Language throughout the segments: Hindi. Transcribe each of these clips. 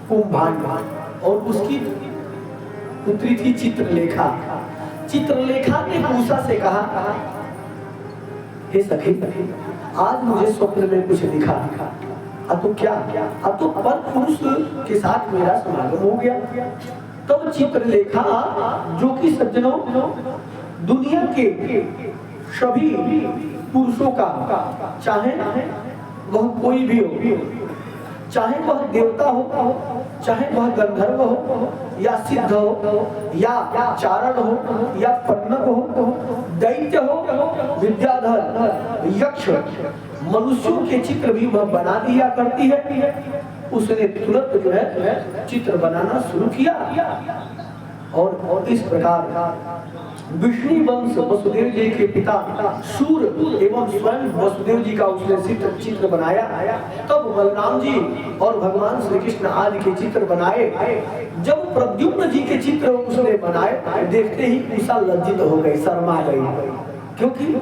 कुंभांड और उसकी पुत्री थी चित्रलेखा। चित्रलेखा ने पूषा से कहा, हे सखी, आज मुझे स्वप्न में कुछ दिखा। अब तो क्या, अब तो पर पुरुष के साथ मेरा समागम हो गया। तब चित्रलेखा, जो कि सज्जनों दुनिया के सभी पुरुषों का, चाहे वह कोई भी हो, चाहे वह देवता हो, चाहे वह गंधर्व हो या सिद्ध हो या चारण हो या पन्नग हो, दैत्य हो, विद्याधर, यक्ष, मनुष्यों के चित्र भी वह बना दिया करती है। उसने तुरंत जो है चित्र बनाना शुरू किया और इस प्रकार विष्णु वंश वसुदेव जी के पिता सूर एवं स्वयं वसुदेव जी का उसने चित्र बनाया। तब बलराम जी और भगवान श्री कृष्ण आदि के चित्र बनाए। जब प्रद्युम्न जी के चित्र उसने बनाए, देखते ही उषा लज्जित हो गई, शर्मा गई, क्योंकि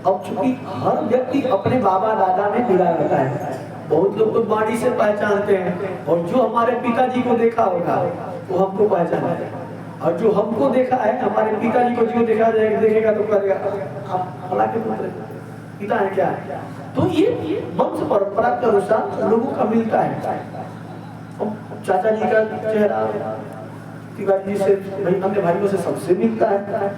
अब चूंकि हर व्यक्ति अपने बाबा दादा में मिला रहता है। बहुत लोग तो बाड़ी से पहचानते हैं, और जो हमारे पिताजी को देखा होगा वो हमको पहचानता है, और जो हमको देखा है, हमारे पिताजी को जो देखा जाएगा देखेगा तो कहेगा आप फला के पुत्र पिता है क्या। तो ये वंश परंपरा के अनुसार लोगों का मिलता है। चाचा जी का चेहरा तिवारी जी से, अन्य भाइयों से सबसे मिलता है।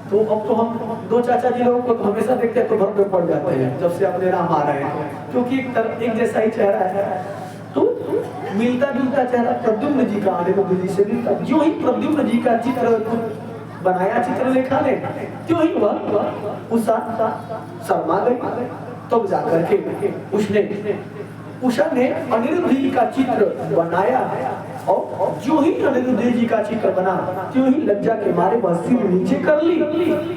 तो अब तो हम दो चाचा जी लोगों को तो हमेशा देखते हैं तो भर में पड़ जाते हैं, जब से अपने राम आ रहे हैं, क्योंकि एक जैसा ही चेहरा है। तो मिलता जुलता चेहरा प्रद्युम्न जी का अनिरुद्ध जी से मिलता। जो ही प्रद्युम्न जी का चित्र बनाया चित्रलेखा ने, जो ही वह उषा शर्मा गई। तब जाकर के उषा ने अनिरुद्ध जी का चित्र बनाया, और जो ही अनिरुद्ध जी का चित्र बना, जो ही लज्जा के मारे वह सिर नीचे कर ली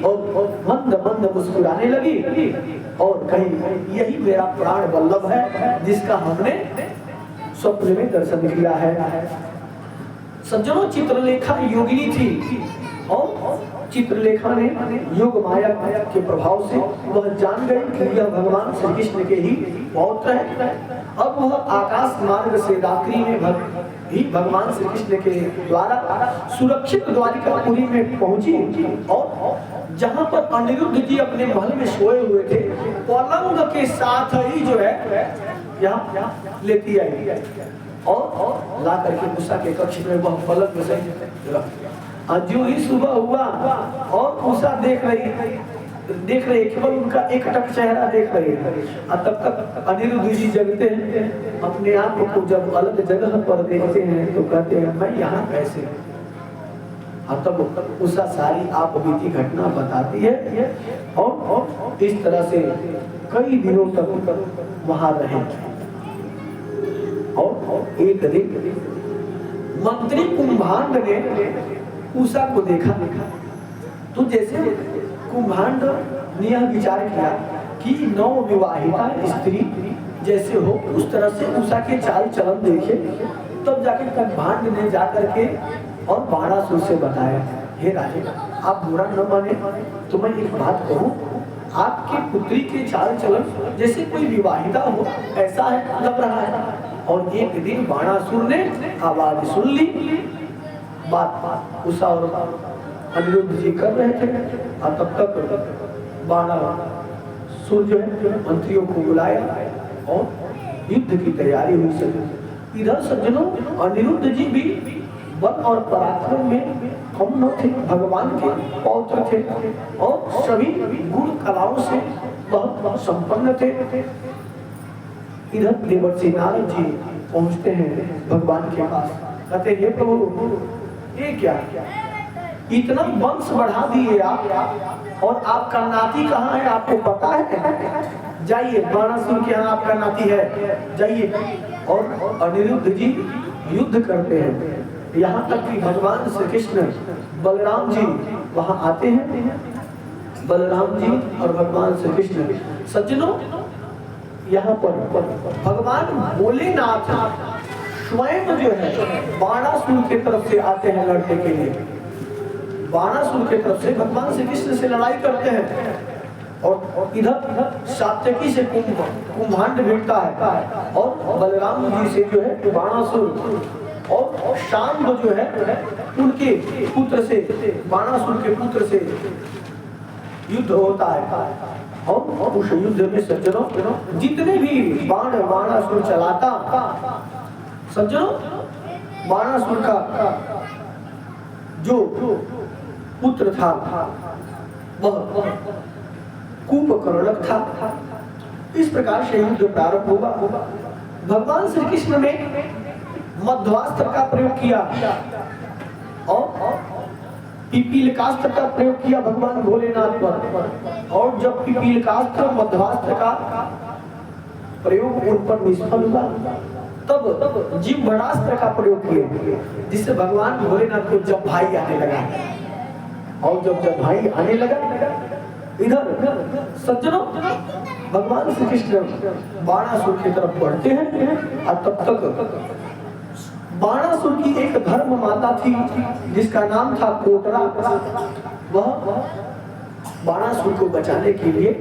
और मंद मंद मुस्कुराने लगी और कही, यही मेरा प्राण वल्लभ है जिसका हमने स्वप्न में दर्शन किया है। सज्जनों, चित्रलेखा योगिनी थी, और चित्रलेखा ने योग माया के प्रभाव से वह जान गई कि यह भगवान श्री कृष्ण के ही पौत्र है। अब वह आकाश मार्ग से रात्रि में ही भगवान श्री कृष्ण के द्वारा सुरक्षित द्वारिकापुरी में पहुंची, और जहां पर अनिरुद्ध जी अपने महल में सोए हुए थे, पलंग के साथ ही जो है यहाँ लेती आई और ला करके उषा के कक्ष में वह पलंग से रख दिया। जो ही सुबह हुआ और उषा देख रही केवल उनका एक टक चेहरा देख रही है। तब तक अनिरुद्ध जी जगते हैं, अपने आप को जब अलग जगह पर देखते हैं तो कहते हैं, मैं यहाँ कैसे। तब उषा सारी आप बीती घटना बताती है, और इस तरह से कई दिनों तक वहां रहे। और एक दिन मंत्री कुंभांड ने उषा को देखा, तो जैसे कुंभांड ने यह विचार किया कि नव विवाहिता स्त्री जैसे हो उस तरह से उषा के चाल चलन देखे। तब जाकर कुंभांड ने जाकर के और बाणासुर से बताया, हे राजे, आप बुरा न माने तो मैं एक बात कहूँ, आपकी पुत्री के चाल चलन जैसे कोई विवाहिता हो ऐसा है, लग रहा है। और एक दिन बाणासुर ने आवाज सुन ली, बात उषा और अनिरुद्ध जी कर रहे थे, और तब तक बाणासुर जो है मंत्रियों को बुलाया और युद्ध की तैयारी हुई। इधर सज्जनों, अनिरुद्ध जी भी बल और पराक्रम में कम न थे, भगवान के पौत्र थे और सभी गुण कलाओं से बहुत संपन्न थे। इधर देवर्षि नारद जी पहुंचते हैं भगवान के पास, कहते हैं, प्रभु ये क्या, इतना वंश बढ़ा दिए आप, और आपका नाती कहाँ है आपको पता है? जाइए, बाणासुर के यहाँ आपका नाती है, जाइए। और अनिरुद्ध जी युद्ध करते हैं, यहाँ तक कि भगवान श्री कृष्ण बलराम जी वहां आते हैं। बलराम जी और भगवान श्री कृष्ण, सज्जनों, यहाँ पर भगवान भोलेनाथ स्वयं जो है बाणासुर की तरफ से आते हैं लड़ने के लिए। बाणासुर की तरफ से भगवान श्री कृष्ण से लड़ाई करते हैं, और इधर सात्यकी से कुंभांड भिड़ता है और बलराम जी से जो है बाणासुर और शांब जो है उनके पुत्र से, बाणासुर के पुत्र से युद्ध होता है। और उस युद्ध में सज्जनों जितने भी बाणासुर चलाता, सज्जनों बाणासुर का जो पुत्र था वह कुंभकर्ण था। इस प्रकार से युद्ध प्रारंभ हुआ। भगवान श्री कृष्ण ने मध्वास्त्र का प्रयोग किया और पिपीलकास्त्र का प्रयोग किया भगवान भोलेनाथ पर। और जब पिपीलकास्त्र मध्वास्त्र का प्रयोग उन पर निष्फल हुआ तब जिह्वास्त्र का प्रयोग किया, जिससे भगवान भोलेनाथ को जब भाई आने लगा। और जब भाई आने लगा इधर सज्जनों भगवान श्री कृष्ण बाणासुर की तरफ बढ़ते हैं। और तब तक बाणासुर की एक धर्म माता थी जिसका नाम था कोटरा। वह बाणासुर को बचाने के लिए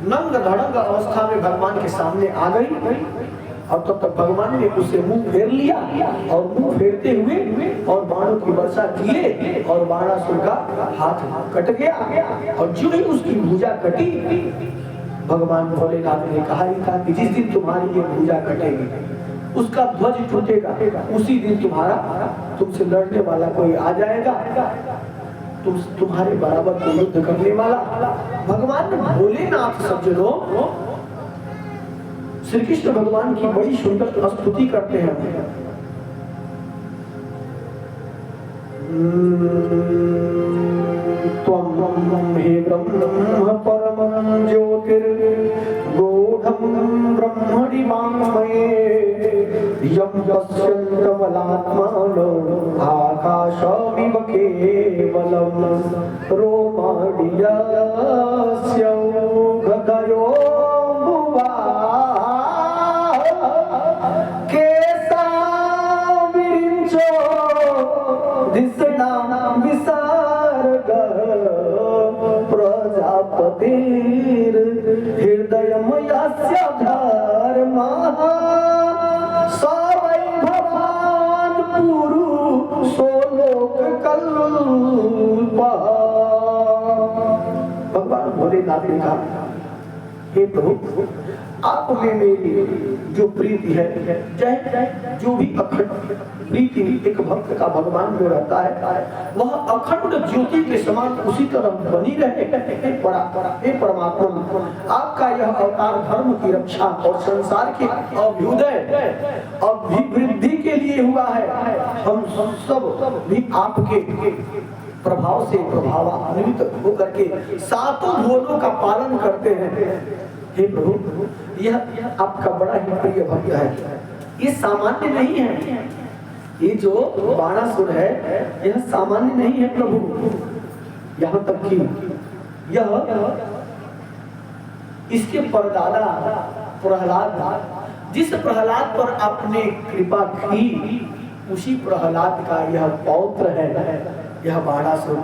नंग धड़ंग अवस्था में भगवान के सामने आ गई। और तब तक भगवान ने उसे मुंह फेर लिया और मुंह फेरते हुए और बाणों की वर्षा किए और बाणासुर का हाथ कट गया। और जो ही उसकी भुजा कटी, भगवान भोलेनाथ ने कहा ही था कि जिस दिन तुम्हारी ये भुजा कटेगी उसका ध्वज टूटेगा, उसी दिन तुमसे लड़ने वाला कोई आ जाएगा, तुम्हारे बराबर को युद्ध करने वाला। भगवान भोलेनाथ सज्जनों श्री कृष्ण भगवान की बड़ी सुंदर स्तुति करते हैं। त्वं हे ब्रह्म परमं ज्योतिर्गूढ़ं ब्रह्मणि मामये यं पश्यन्तमलात्मानो आकाशमिव केवलं रोमहर्षस्य गदयो प्रजापतिर हृदयमयस्य धर्मः स वै भवान् पुरुषो लोककल्पः। भगवान भोलेनाथ ने कहा, हे प्रभु आप में मेरी जो प्रीति है, जय जो भी अखंड प्रीति एक भक्त का भगवान में रहता है वह अखंड ज्योति के समान उसी तरह बनी रहे। हे परमात्मा आपका यह अवतार धर्म की रक्षा और संसार के अभ्युदय अभिवृद्धि के लिए हुआ है। हम सब भी आपके प्रभाव से प्रभावान्वित होकर के सातों भुवनों का पालन करते हैं। हे प्रभु यह आपका बड़ा ही प्रिय भक्त है, ये सामान्य नहीं है। ये जो बाणासुर है यह सामान्य नहीं है प्रभु। यहाँ तक कि यह इसके परदादा प्रहलाद, जिस प्रहलाद पर आपने कृपा की उसी प्रहलाद का यह पौत्र है यह बाणासुर।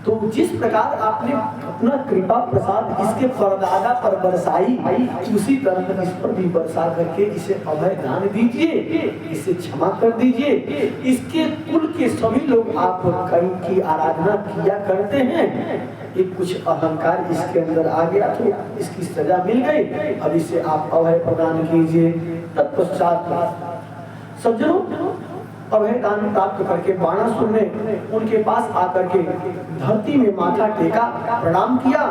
तो जिस प्रकार आपने अपना कृपा प्रसाद इसके परदादा पर बरसाई उसी तरह इस पर भी बरसा करके इसे अभय दान दीजिए, इसे क्षमा कर दीजिए। इसके कुल के सभी लोग आप की आराधना किया करते हैं, एक कुछ अहंकार इसके अंदर आ गया तो इसकी सजा मिल गई, अब इसे आप अभय प्रदान कीजिए। तत्पश्चात सज्जनों अभय दान प्राप्त करके बाणासुर ने उनके पास आकर के धरती में माथा टेका, प्रणाम किया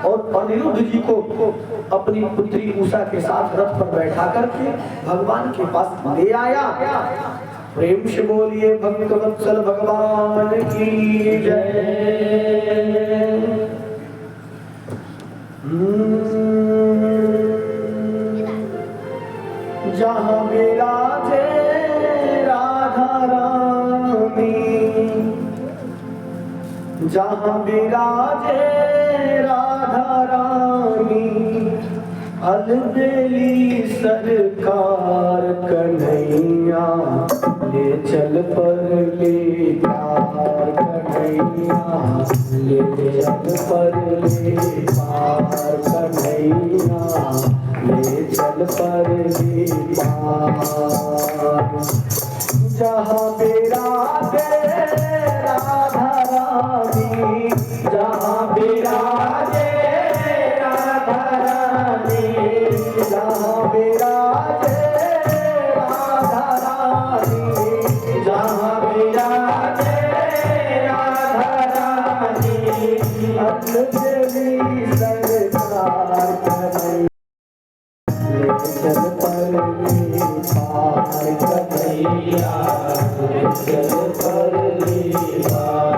और अनिरुद्ध जी को अपनी पुत्री उषा के साथ रथ पर बैठा करके भगवान के पास ले आया। प्रेम से बोलिए भक्तवत्सल भगवान की जय। जहाँ विराजे जहाँ विराजे राधा रानी अलबेली सरकार कन्हैया ले चल पर ले प्यार कन्हैया। कन्हैया ले चल परले पार कन्हैया ले चल परले पार। जहाँ विराजे राधा रानी, जहाँ विराजे राधा रानी, जहाँ विराजे राधा रानी, जहाँ विराजे राधा रानी, अंजलि सरकार कन्हैया ले चल परले पार कन्हैया ले चल परले पार।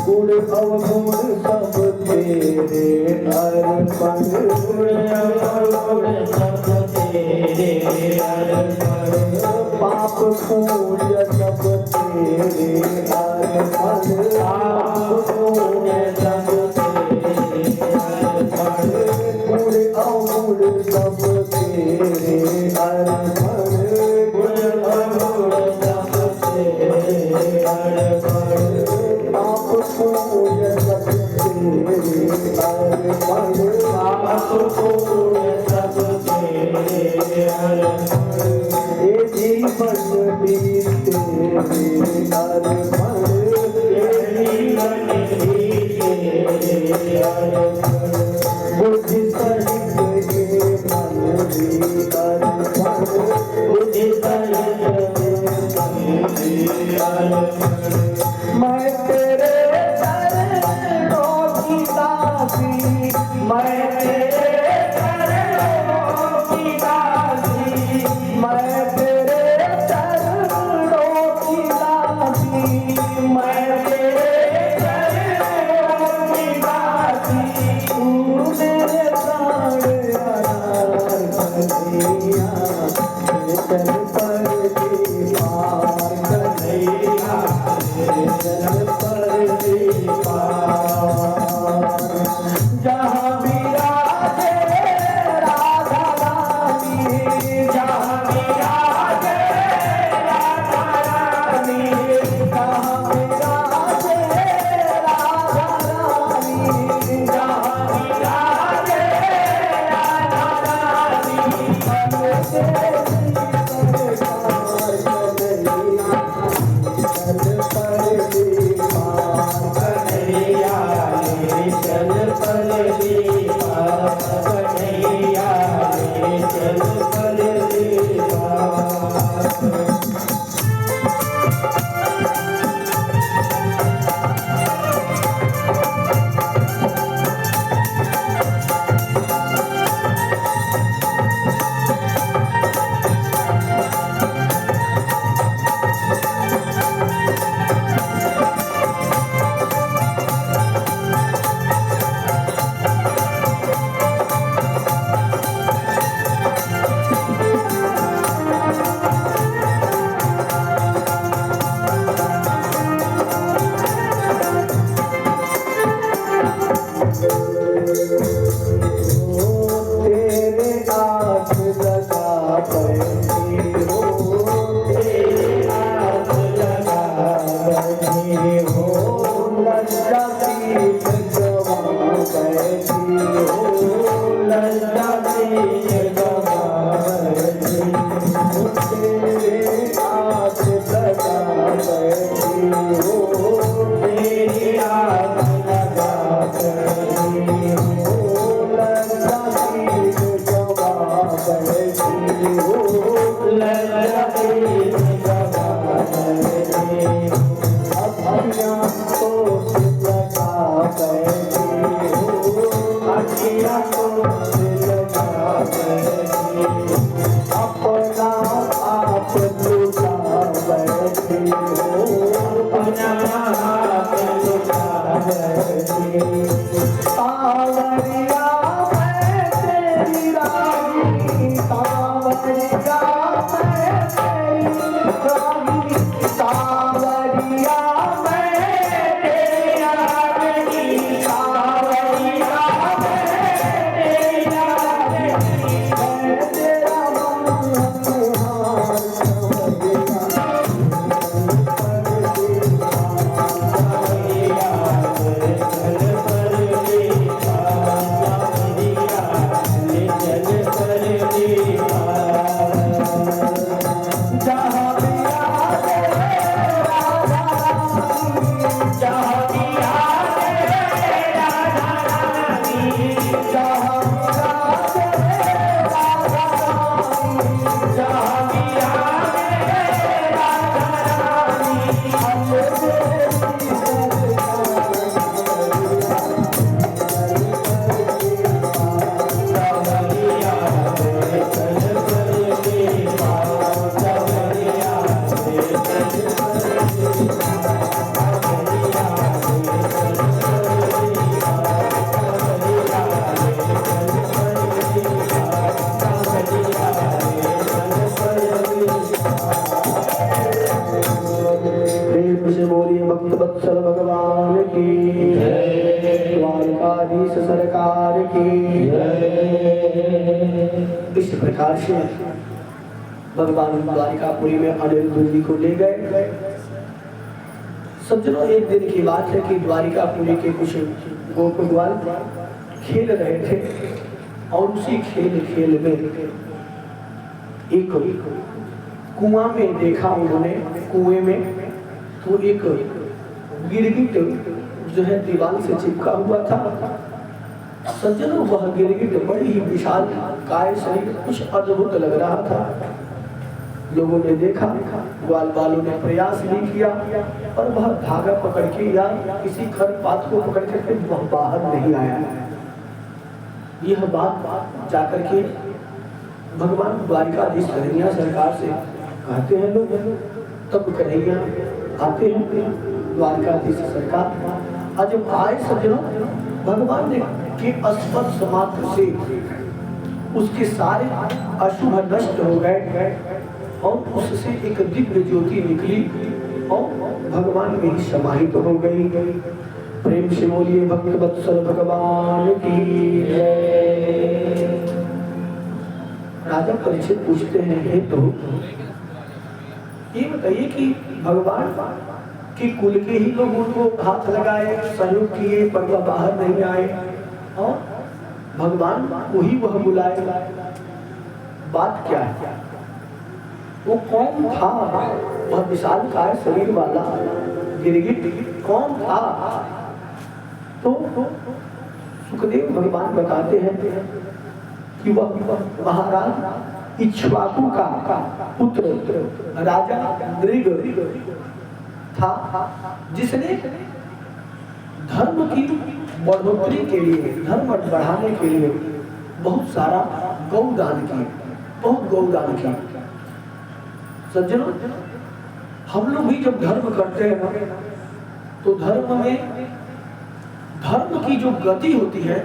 गुण अवगुण सब तेरे अर्पण, गुण अवगुण सब तेरे अर्पण, पाप पुण्य सब तेरे अर्पण, पाप पुण्य सब तेरे अर्पण, गुण अवगुण सब तेरे अर्पण, गुण अवगुण सब तेरे अर्पण, पाप पुण्य सब तेरे अर्पण, पाप पुण्य सब तेरे अर्पण, ये जीवन भी तेरे अर्पण, ये जीवन भी तेरे अर्पण, बुद्धि सहित ये मन भी अर्पण, बुद्धि सहित ये मन भी अर्पण। मैं तेरे चरणों की दासी, मैं तेरे चरणों की दासी, मैं तेरे चरणों की दासी, मैं तेरे चरणों की दासी, तू मेरे प्राण आधार कन्हैया ले चल परले पार कन्हैया ले चल परले पार। जहाँ विराजे राधा रानी, जहाँ विराजे राधा रानी, जहाँ विराजे राधा रानी, जहाँ विराजे राधा रानी, अंजलि सरकार कन्हैया चल परले पार कन्हैया ले चल परले पार कन्हैया ले चल परले पार। तेरे हाथ लगा बैठी हो, तेरे हाथ लगा बैठी हो, लज्जा पीठ गवा बैठी हो, लज्जा पीठ गवा बैठी हो, तेरे हाथ लगा बैठी हो, तेरे हाथ लगा बैठी हो, लज्जा पीठ गवा बैठी हो, लज्जा पीठ गवा बैठी हो, अखियाँ को लगा बैठी हो, अखियाँ को लगा बैठी हो, अपना आप लुटा बैठी इस प्रकार से भगवान द्वारिकापुरी में अनिरुद्ध जी को ले गए। सज्जनों, एक दिन की बात है कि द्वारिकापुरी के कुछ गोप ग्वाल खेल रहे थे और उसी खेल में एक कुआं में देखा उन्होंने, कुएं में तो एक गिरगिट जो है दीवार से चिपका हुआ था। सज्जनों, वह गिरगिट बड़ी ही विशाल काय शरीर, कुछ अद्भुत लग रहा था। लोगों ने देखा, ग्वाल वालों ने प्रयास भी किया और वह धागा पकड़ के या किसी खरपात को पकड़ करके वह बाहर नहीं आया। यह बात जाकर के भगवान द्वारिकाधीश कन्हैया सरकार से कहते हैं लोग। तब कन्हैया आते हैं द्वारिकाधीश सरकार। आज जब आए सज्जनों, भगवान ने के स्पर्श मात्र से उसके सारे अशुभ नष्ट हो गए और उससे एक दिव्य ज्योति निकली और भगवान में ही समाहित हो गई। प्रेम से बोलिए भक्त वत्सल भगवान की जय। राजा परीक्षित पूछते हैं, हे तो ये बताइए कि भगवान के कुल के ही लोग उनको हाथ लगाए, सहयोग किए, पर वह बाहर नहीं आए और भगवान को ही वह बुलाए। बात क्या है? वो कौन था? वह विशालकाय शरीर वाला गिरगिट कौन था? तो सुखदेव भगवान बताते हैं कि वह महाराज इक्ष्वाकु का पुत्र राजा नृग था, जिसने धर्म की बढ़ोतरी के लिए, धर्म बढ़ाने के लिए बहुत सारा गौदान किया, बहुत गौदान किया। सज्जनों, हम लोग भी जब धर्म करते हैं तो धर्म में धर्म की जो गति होती है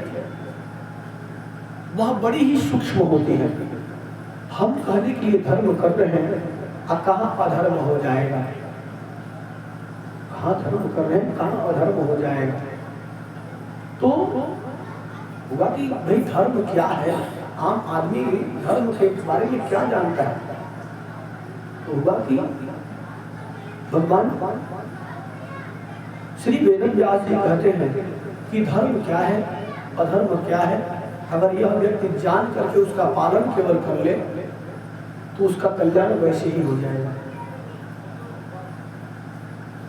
वह बड़ी ही सूक्ष्म होती है। हम कहने के लिए धर्म कर रहे हैं और कहाँ अधर्म हो जाएगा, कहाँ धर्म कर रहे हैं कहाँ अधर्म हो जाएगा। तो होगा कि भाई धर्म क्या है, आम आदमी धर्म के बारे में क्या जानता है। तो होगा कि भगवान श्री वेद व्यास जी कहते हैं कि धर्म क्या है, अधर्म क्या है। अगर यह व्यक्ति जान करके उसका पालन केवल कर ले तो उसका कल्याण वैसे ही हो जाएगा।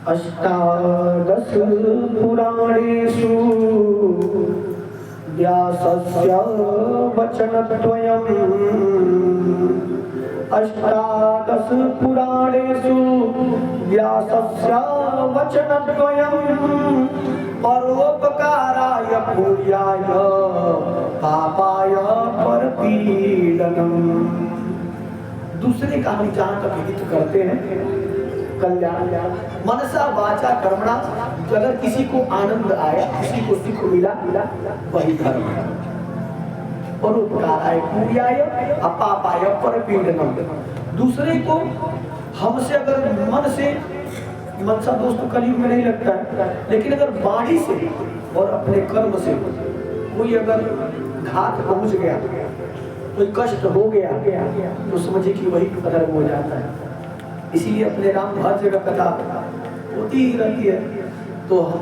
अष्टादश पुराणेषु व्यासस्य वचनद्वयम्, अष्टादश पुराणेषु व्यासस्य वचनद्वयम्, परोपकाराय भूयाय पापाय परपीडनम्। दूसरे का हम जहाँ तक हित करते हैं, कल्याण, मनसा वाचा कर्मणा, अगर किसी को आनंद आया, किसी को सुख मिला, वही धर्म है। परोपकाराय भूयाय अपापाय परपीडनम्। दूसरे को हमसे अगर मन से, मनसा दोस्तों कलयुग में नहीं लगता है, लेकिन अगर वाणी से और अपने कर्म से कोई अगर घात पहुंच गया, कोई कष्ट हो गया, तो समझिए कि वही अधर्म हो जाता है। इसीलिए अपने राम हर जगह कथा होती ही रहती है। तो हम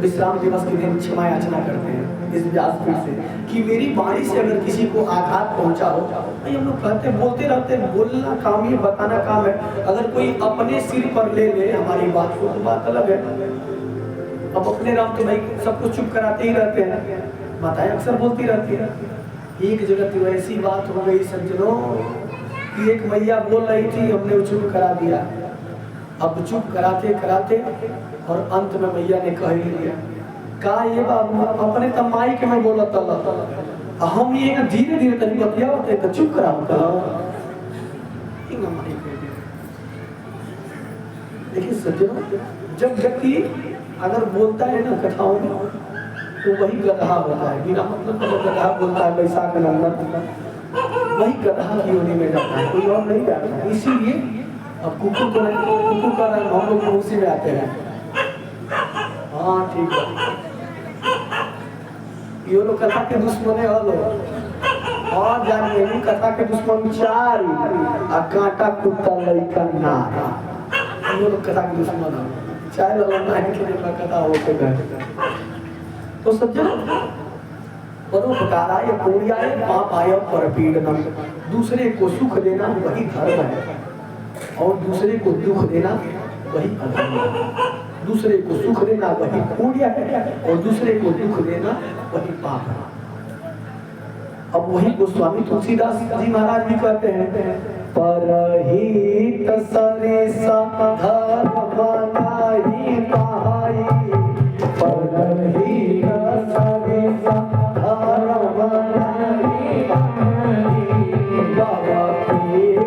विश्राम दिवस के दिन क्षमा याचना करते हैं इस व्यासपीठ से कि मेरी वाणी से अगर किसी को आघात पहुंचा हो, भाई हम लोग कहते हैं, बोलते रहते हैं, बोलना काम ही, बताना काम है। अगर कोई अपने सिर पर ले ले हमारी बात को तो बात अलग है। अब अपने राम तो भाई सबको चुप कराते ही रहते हैं, माताएं अक्सर बोलती रहती है। एक जगह तो ऐसी बात हो गई सज्जनों कि एक मैया बोल रही थी, हमने चुप करा दिया। अब चुप कराते कराते और अंत में मैया ने कह ही लिया, का ये बाबू अपने तमाई के में बोला तला, हम ये धीरे धीरे तनी बतिया होते तो चुप करा होता। लेकिन सज्जनों, जब व्यक्ति अगर बोलता है ना कथाओं में, तो वही गधा होता है। बिना मतलब का गधा बोलता है, बैसाख नंदन, वही गधा की योनि में जाता है, कोई और नहीं जाता है। इसीलिए अब कुकुर का रंग हम लोग उसी में आते हैं। हाँ ठीक है, ये लोग कथा के दुश्मन है। और जानिए नहीं कथा के दुश्मन चार आ कांटा कुत्ता लड़का ना हम लोग कथा के दुश्मन चाहे लोग ना के कथा हो के गए तो सज्जन परोपकाराय पुण्याय पापाय परपीडनम दूसरे को सुख देना वही धर्म है और दूसरे को दुख देना वही अधर्म है। दूसरे को सुख देना वही पुण्य है और दूसरे को दुख देना वही पाप है। अब वही गोस्वामी तुलसीदास जी महाराज भी कहते हैं परहित सरिसा धर्म नहीं पाई परहित सरिसा धर्म नहीं पाई बाबा पीड़ा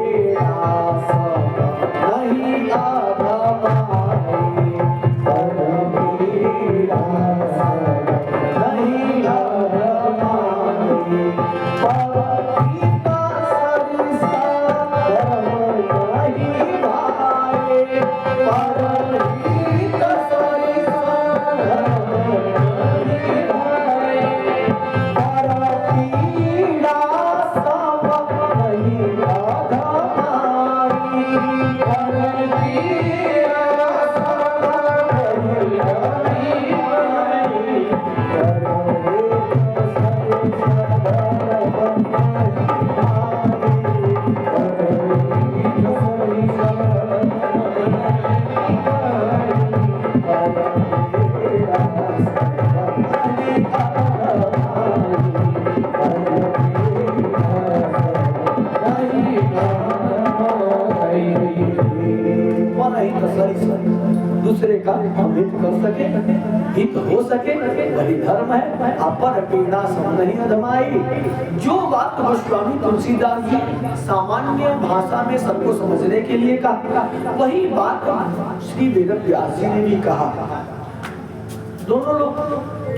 सब नहीं आधाई परपीड़ा सब नहीं आधाई परहित सरिसा धर्म नहीं पाई परहित सरिसा दूसरे का हम हित कर सके हित हो सके वही धर्म है। अपर पीड़ा सम नहीं अधमाई जो बात गोस्वामी तुलसीदास जी सामान्य भाषा में सबको समझने के लिए कहा वही बात श्री वेद व्यास जी ने भी कहा। दोनों लोग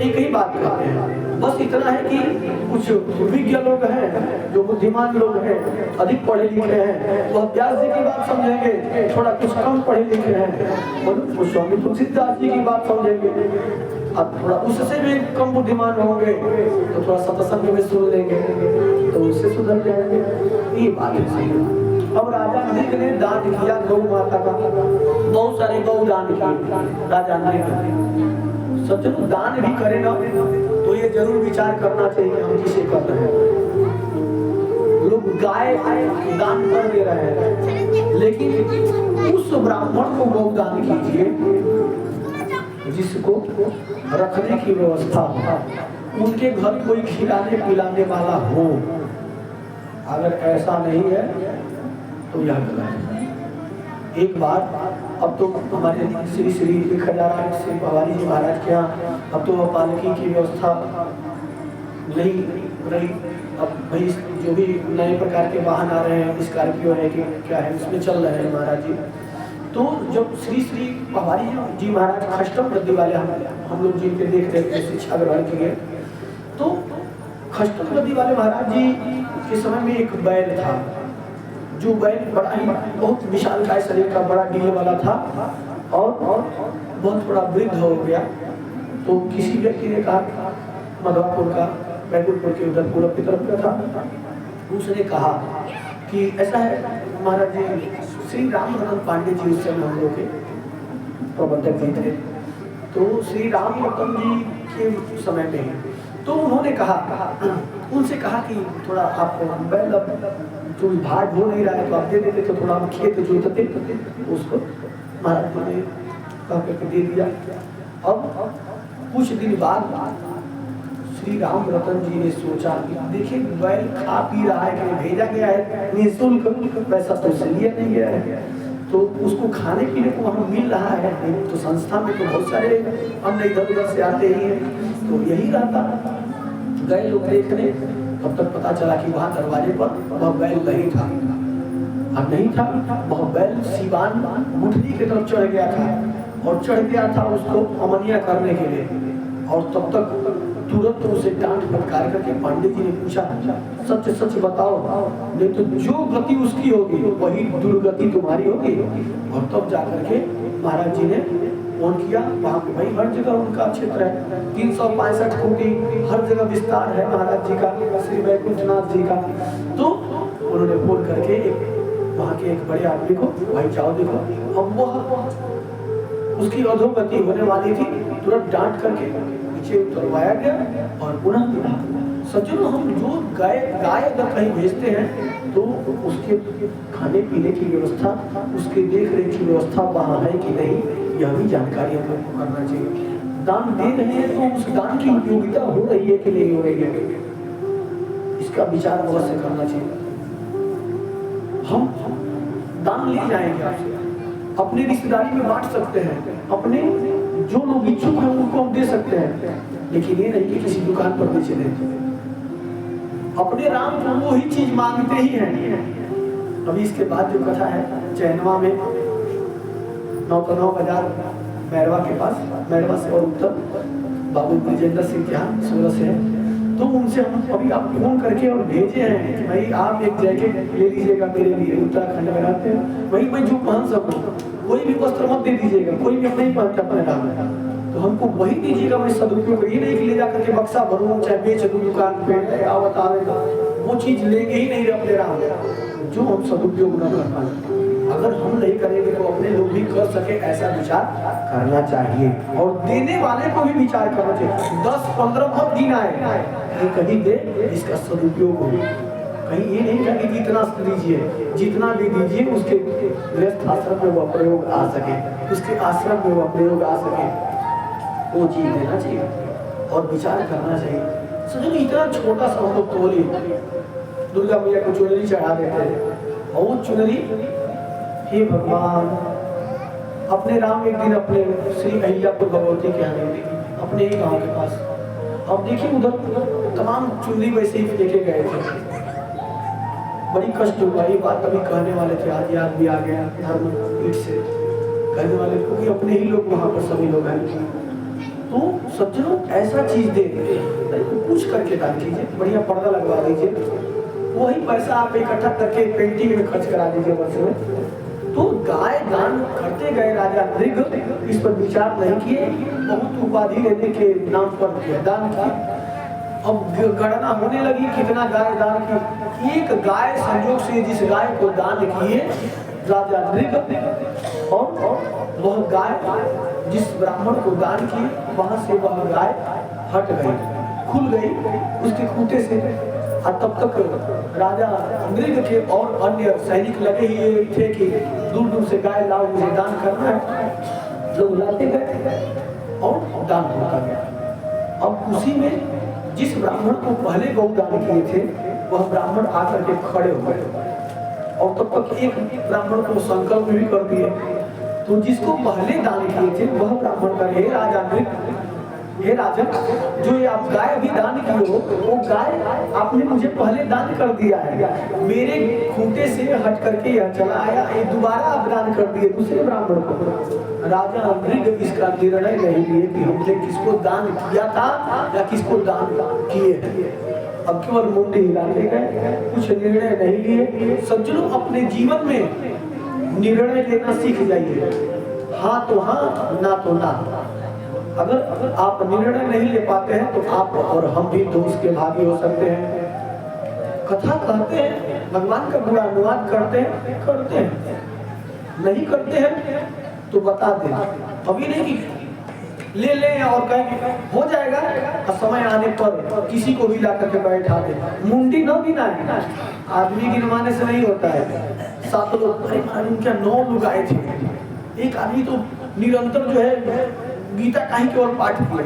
एक ही बात कहते हैं बस इतना है कि कुछ विज्ञ लोग हैं जो बुद्धिमान लोग हैं अधिक पढ़े लिखे हैं वह व्यास जी की बात समझेंगे थोड़ा कुछ कम पढ़े लिखे हैं और गोस्वामी तुलसीदास जी की बात समझेंगे अब थोड़ा उससे भी कम बुद्धिमान होंगे तो थोड़ा सत्संग में सुन लेंगे तो उससे सुधर जाएंगे ये बात है। अब राजा नंद ने दान किया गौ माता का बहुत सारे गौ दान किए राजा नंद सज्जन दान भी करें ना तो ये जरूर विचार करना चाहिए हम किसे कर रहे हैं। लोग गाय दान कर दे रहे हैं लेकिन उस ब्राह्मण को गौ दान कीजिए जिसको रखने की व्यवस्था हो उनके घर कोई खिलाने पिलाने वाला हो। अगर ऐसा नहीं है तो यह गलत है। एक बार अब तो हमारे श्री श्री देखा जा रहा है श्री भवानी जी महाराज के यहाँ अब तो पालकी की व्यवस्था नहीं रही। अब भाई जो भी नए प्रकार के वाहन आ रहे हैं स्कॉर्पियो है कि क्या है इसमें चल रहे हैं महाराज जी। तो जब श्री श्री भवानी जी महाराज खष्टम वृद्धि वाले हम लोग जिनके देख रहे थे शिक्षा ग्रहण किए तो खष्टम वृद्धि वाले महाराज जी के समय में एक बैल था जो बैल बड़ा ही बहुत विशालकाय शरीर का बड़ा डील वाला था और बहुत बड़ा वृद्ध हो गया। तो किसी व्यक्ति ने कहा मधुपुर का बैकुंठपुर के उधर पूरब की तरफ का था उसने कहा कि ऐसा है महाराज जी श्री राम रतन पांडे जी उस समय हम लोग के प्रबंधक जी थे तो श्री राम रतन जी के समय में तो उन्होंने कहा उनसे कहा कि थोड़ा आप बैल जो भाग हो नहीं रहा है तो आप दे देते तो थोड़ा हम खेत जोतते उसको महाराज जी ने कहा करके दे दिया। अब कुछ दिन बाद श्री राम रतन जी ने सोचा कि देखिए बैल खा पी रहा है कि भेजा गया है निःशुल्क पैसा तो इसलिए नहीं गया है तो उसको खाने पीने को वहाँ मिल रहा है तो संस्था में तो बहुत सारे अन्न इधर उधर से आते ही हैं तो यही रहता गए लोग देखने तब तक पता चला कि वहाँ दरवाजे पर वह बैल नहीं था। अब नहीं था वह बैल सिवान गुठली की तरफ चढ़ गया था और चढ़ गया था उसको अमनिया करने के लिए और तब तक तुरंत उसे डांट फटकार करके पंडित जी ने पूछा सच सच बताओ नहीं तो जो गति उसकी होगी वही दुर्गति तुम्हारी होगी। और तब जाकर के महाराज जी ने फोन किया, वहाँ पे भाई हर जगह उनका क्षेत्र है, 365 कोटि हर जगह विस्तार है महाराज जी का, श्री वैकुंठनाथ जी का। तो उन्होंने फोन करके वहाँ के एक बड़े आदमी को, भाई जाओ देखो। अब वह उसकी अधोगति होने वाली थी, तुरंत डांट करके पीछे उतरवाया गया और पुनः सज्जनों, हम जो गाय अगर कहीं भेजते हैं तो उसके खाने पीने की व्यवस्था, उसके देख रेख की व्यवस्था वहाँ है कि नहीं, यह भी जानकारी हम लोग को करना चाहिए। दान दे रहे हैं तो उस दान की उपयोगिता हो रही है कि नहीं हो रही है, इसका विचार अवश्य करना चाहिए। हम दान ले जाएंगे आपसे, अपनी रिश्तेदारी में बांट सकते हैं, अपने जो लोग इच्छुक हैं उनको हम दे सकते हैं, लेकिन ये नहीं कि किसी दुकान पर बेचे दें। अपने राम को वो ही चीज मांगते ही हैं। अभी इसके बाद जो कथा है चैनवा में 9 बाजार मैरवा के पास, मैरवा से और उत्तर बाबू ब्रजेंद्र सिंह के यहाँ सूरत से है। तो उनसे हम अभी आप फोन करके और भेजे हैं कि भाई आप एक जैकेट ले लीजिएगा मेरे लिए, उत्तराखंड में रहते हैं, वही मैं जो पहन सकूँ, कोई भी वस्त्र मत दे दीजिएगा, कोई भी नहीं पहनता अपने नाम में, तो हमको वही दीजिएगा। मैं सदुपयोग ये नहीं कि ले जाकर के बक्सा भरूँ चाहे बेच दूँ दुकान पे, आवत आवेगा, वो चीज लेंगे ही नहीं अपने राम जो हम सदुपयोग न कर पाए। अगर हम नहीं करेंगे तो अपने लोग भी कर सके, ऐसा विचार करना चाहिए और देने वाले को भी विचार करना चाहिए। 10-15 मत गिनाए, कहीं दे इसका सदुपयोग हो, कहीं ये नहीं कहेंगे कि इतना दीजिए, जितना भी दीजिए उसके गृहस्थ आश्रम में वह प्रयोग आ सके, उसके आश्रम में वह प्रयोग आ सके, वो चीज देना चाहिए और विचार करना चाहिए। समझो इतना छोटा सा हम लोग तोली दुर्गा मैया को चुनरी चढ़ा देते हैं और वो चुनरी, हे भगवान, अपने राम एक दिन अपने श्री अहिल्यापुर भगवती के यहाँ अपने ही गांव के पास, अब देखिए उधर तमाम चुनरी वैसे ही लेके गए थे। बड़ी कष्ट हुआ, ये बात कभी कहने वाले थे, आज याद भी आ गया धर्म पीठ से कहने वाले, क्योंकि अपने ही लोग वहाँ पर सभी लोग हैं। तो सज्जनों ऐसा चीज दे, पूछ करके दान कीजिए, बढ़िया पर्दा लगवा दीजिए, वही पैसा आप इकट्ठा करके पेंटिंग में खर्च करा दीजिए वर्ष में। तो गाय दान करते गए राजा नृग, इस पर विचार नहीं किए, बहुत उपाधि लेने के नाम पर दान किए। अब गणना होने लगी कितना गाय दान की, एक गाय संयोग से जिस गाय को दान किए राजा नृग, और वह गाय जिस ब्राह्मण को दान किए वहां से वह गाय हट गई, खुल गई उसके खूंटे से। और तब तक राजा नृग के और अन्य सैनिक लगे ही थे कि दूर दूर से गाय लाओ, मुझे दान करना है। लोग लाते गए और दान होता गया। अब उसी में जिस ब्राह्मण को पहले गौ दान किए थे वह ब्राह्मण आकर के खड़े हो गए और तब तक एक ब्राह्मण को संकल्प भी कर दिए। तो जिसको पहले दान किए थे वह ब्राह्मण का, हे राजा नृग, हे राजन, जो ये आप गाय भी दान किए हो, वो गाय आपने मुझे पहले दान कर दिया है, मेरे खूंटे से हट करके यह चला आया, ये दोबारा आप दान कर दिए दूसरे ब्राह्मण को। राजा नृग इसका निर्णय नहीं लिए कि हमने किसको दान किया था या किसको दान किए हैं। अब केवल मुंडी हिलाते गए, कुछ निर्णय नहीं लिए। सज्जनों अपने जीवन में निर्णय लेना सीख जाइए, हाँ तो हाँ, ना तो ना। अगर आप निर्णय नहीं ले पाते हैं तो आप और हम भी दोष के भागी हो सकते हैं। कथा कहते हैं, भगवान का बुरा अनुवाद करते हैं, नहीं करते हैं तो बता दें। अभी नहीं कि ले लें और कहें हो जाएगा, और समय आने पर किसी को भी ला करके बैठा दे। मुंडी न भी ना है, आदमी गिनवाने से नहीं होता है। 7 लोग, अरे क्या 9 लोग आए थे, एक आदमी तो निरंतर जो है गीता का ही केवल पाठ किए।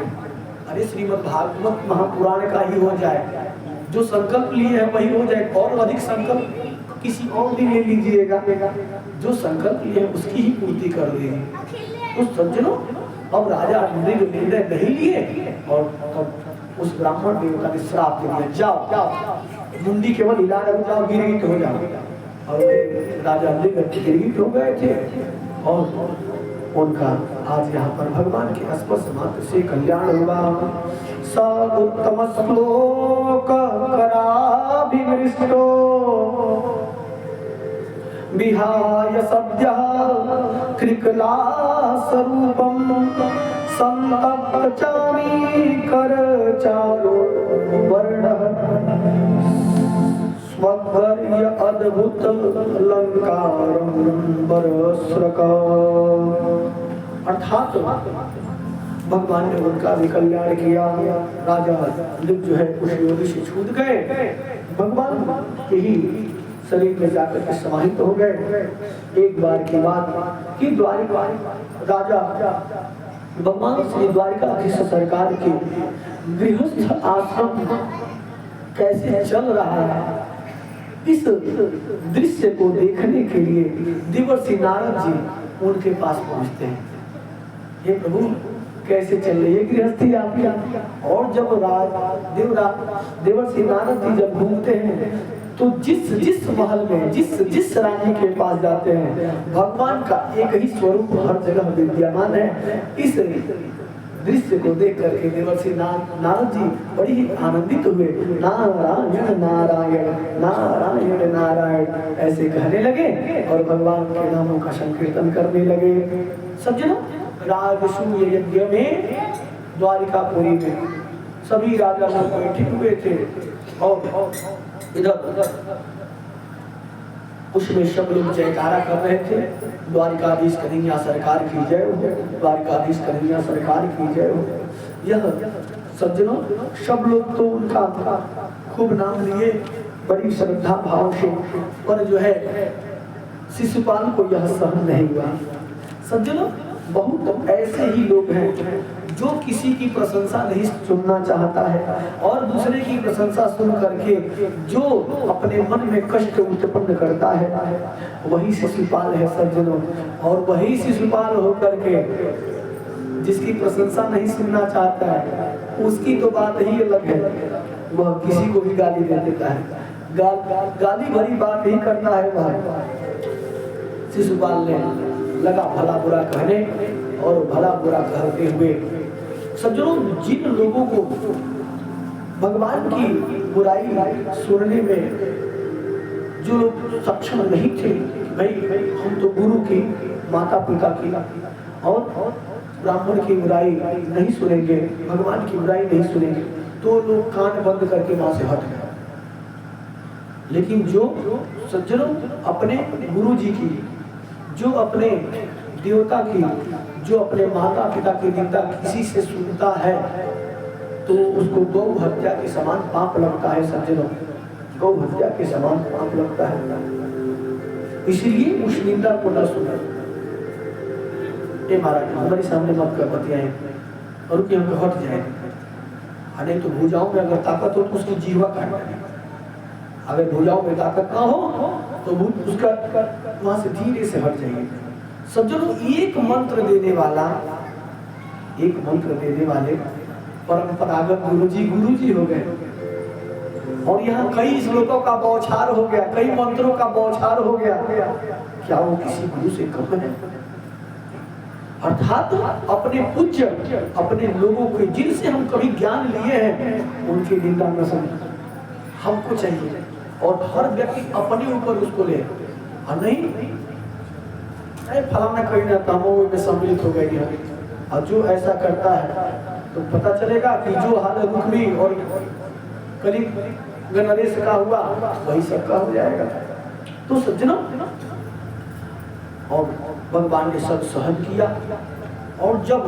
अरे श्रीमद् भागवत महापुराण का ही हो जाए, जो संकल्प लिए है वही हो जाए, और अधिक संकल्प किसी और भी ले लीजिएगा, जो संकल्प लिए है उसकी ही पूर्ति कर देगी। तो सज्जनों अब राजा नृग निर्णय नहीं लिए और तब उस ब्राह्मण देवता ने श्राप दे दिया, जाओ मुंडी केवल हिला रहे जाओ, गिरगिट हो जाओ। और राजा नृग गिरगिट हो गए थे और उनका आज यहाँ पर भगवान के स्पर्श मात्र से कल्याण हुआ। सदुत्तम श्लोक कराभिमृष्टो विहाय सद्यः कृकलासरूपं संतप्तचामीकरचारो वर्णः स्वगर्य अद्भुत अलंकारं बरस्रका। अर्थात भगवान ने उनका भी कल्याण किया। राजा लिप जो है उस योनि से छूट गए, भगवान के ही शरीर में जाकर के समाहित हो गए। एक बार की बात कि द्वारिका राजा भगवान श्री द्वारिकाधीश सरकार के गृहस्थ आश्रम कैसे चल रहा है, इस दृश्य को देखने के लिए देवर्षि नारद जी उनके पास पहुंचते हैं। हे प्रभु, कैसे चल रही है गृहस्थी आपकी? और जब देवर्षि नारद जी जब घूमते हैं तो जिस महल में जिस रानी के पास जाते हैं, भगवान का एक ही स्वरूप हर जगह विद्यमान है। इस दृश्य को देख करके देवर्षि नारद जी बड़ी ही आनंदित हुए। नारायण नारायण नारायण नारायण ऐसे कहने लगे और भगवान के नामों का संकीर्तन करने लगे। सज्जनों, राजसूय यज्ञ में द्वारिकापुरी में सभी राजा लोग बैठे हुए थे और इधर उसमें सब लोग जयकारा कर रहे थे, द्वारिकाधीश कन्हैया सरकार की जय हो, द्वारिकाधीश कन्हैया सरकार की जय हो। यह सज्जनों सब लोग तो उनका खूब नाम लिए बड़ी श्रद्धा भाव से, पर जो है शिशुपाल को यह सहन नहीं हुआ। सज्जनों, बहुत ऐसे ही लोग हैं जो किसी की प्रशंसा नहीं सुनना चाहता है और दूसरे की प्रशंसा सुन करके जो अपने मन में कष्ट उत्पन्न करता है, वही शिशुपाल है सज्जनों। और वही शिशुपाल होकर के जिसकी प्रशंसा नहीं सुनना चाहता है, उसकी तो बात ही अलग है, वह किसी को भी गाली दे देता है, गाली भरी बात ही करता है वह। शिशुपाल ने लगा भला बुरा कहने और भला बुरा कहते हुए सज्जनों जिन लोगों को भगवान की बुराई सुनने में जो लोग सक्षम नहीं थे, भाई हम तो गुरु की, माता पिता की और ब्राह्मण की बुराई नहीं सुनेंगे, भगवान की बुराई नहीं सुनेंगे, तो लोग कान बंद करके वहां से हट गए। लेकिन जो सज्जनों अपने गुरु जी की, जो अपने देवता की, जो अपने माता पिता की निंदा किसी से सुनता है तो उसको गौ हत्या के समान पाप लगता है सज्जनों, गौ हत्या के समान पाप लगता है। इसलिए उस निंदा को न सुने। महाराज हमारे सामने मत कर बतियाएं और कि हम हट जाए, नहीं तो भुजाओं में अगर ताकत हो तो उसकी जीवा काट दें, अगर भुजाओं में ताकत ना हो तो उसका वहां से धीरे से हट जाइए। सज्जनों, एक मंत्र देने वाले परंपरागत गुरुजी हो गए और यहाँ कई श्लोकों का बौछार हो गया, कई मंत्रों का बौछार हो गया। क्या वो किसी गुरु से कम है? अर्थात अपने पूज्य, अपने लोगों के जिनसे हम कभी ज्ञान लिए हैं उनकी निंदा न सुने, हमको चाहिए। और हर व्यक्ति अपने ऊपर उसको ले, नहीं फलाना कहीं ना तमो में सम्मिलित हो गई है। और जो ऐसा करता है तो पता चलेगा कि जो हाल रुक्मी और करीब नरेश का हुआ वही सबका हो जाएगा। तो सज्जनों, और भगवान ने सब सहन किया। और जब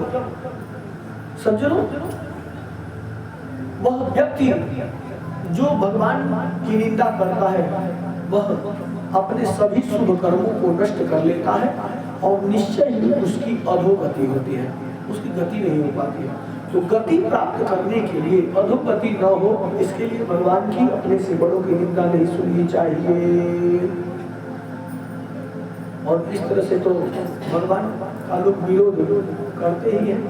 सज्जनों वह व्यक्ति जो भगवान की निंदा करता है वह अपने सभी शुभ कर्मों को नष्ट कर लेता है और निश्चय ही उसकी अधोगति होती है, उसकी गति नहीं हो पाती है। तो गति प्राप्त करने के लिए, अधोगति न हो इसके लिए भगवान की, अपने से बड़ों की निंदा नहीं सुननी चाहिए। और इस तरह से तो भगवान का लोग विरोध करते ही हैं।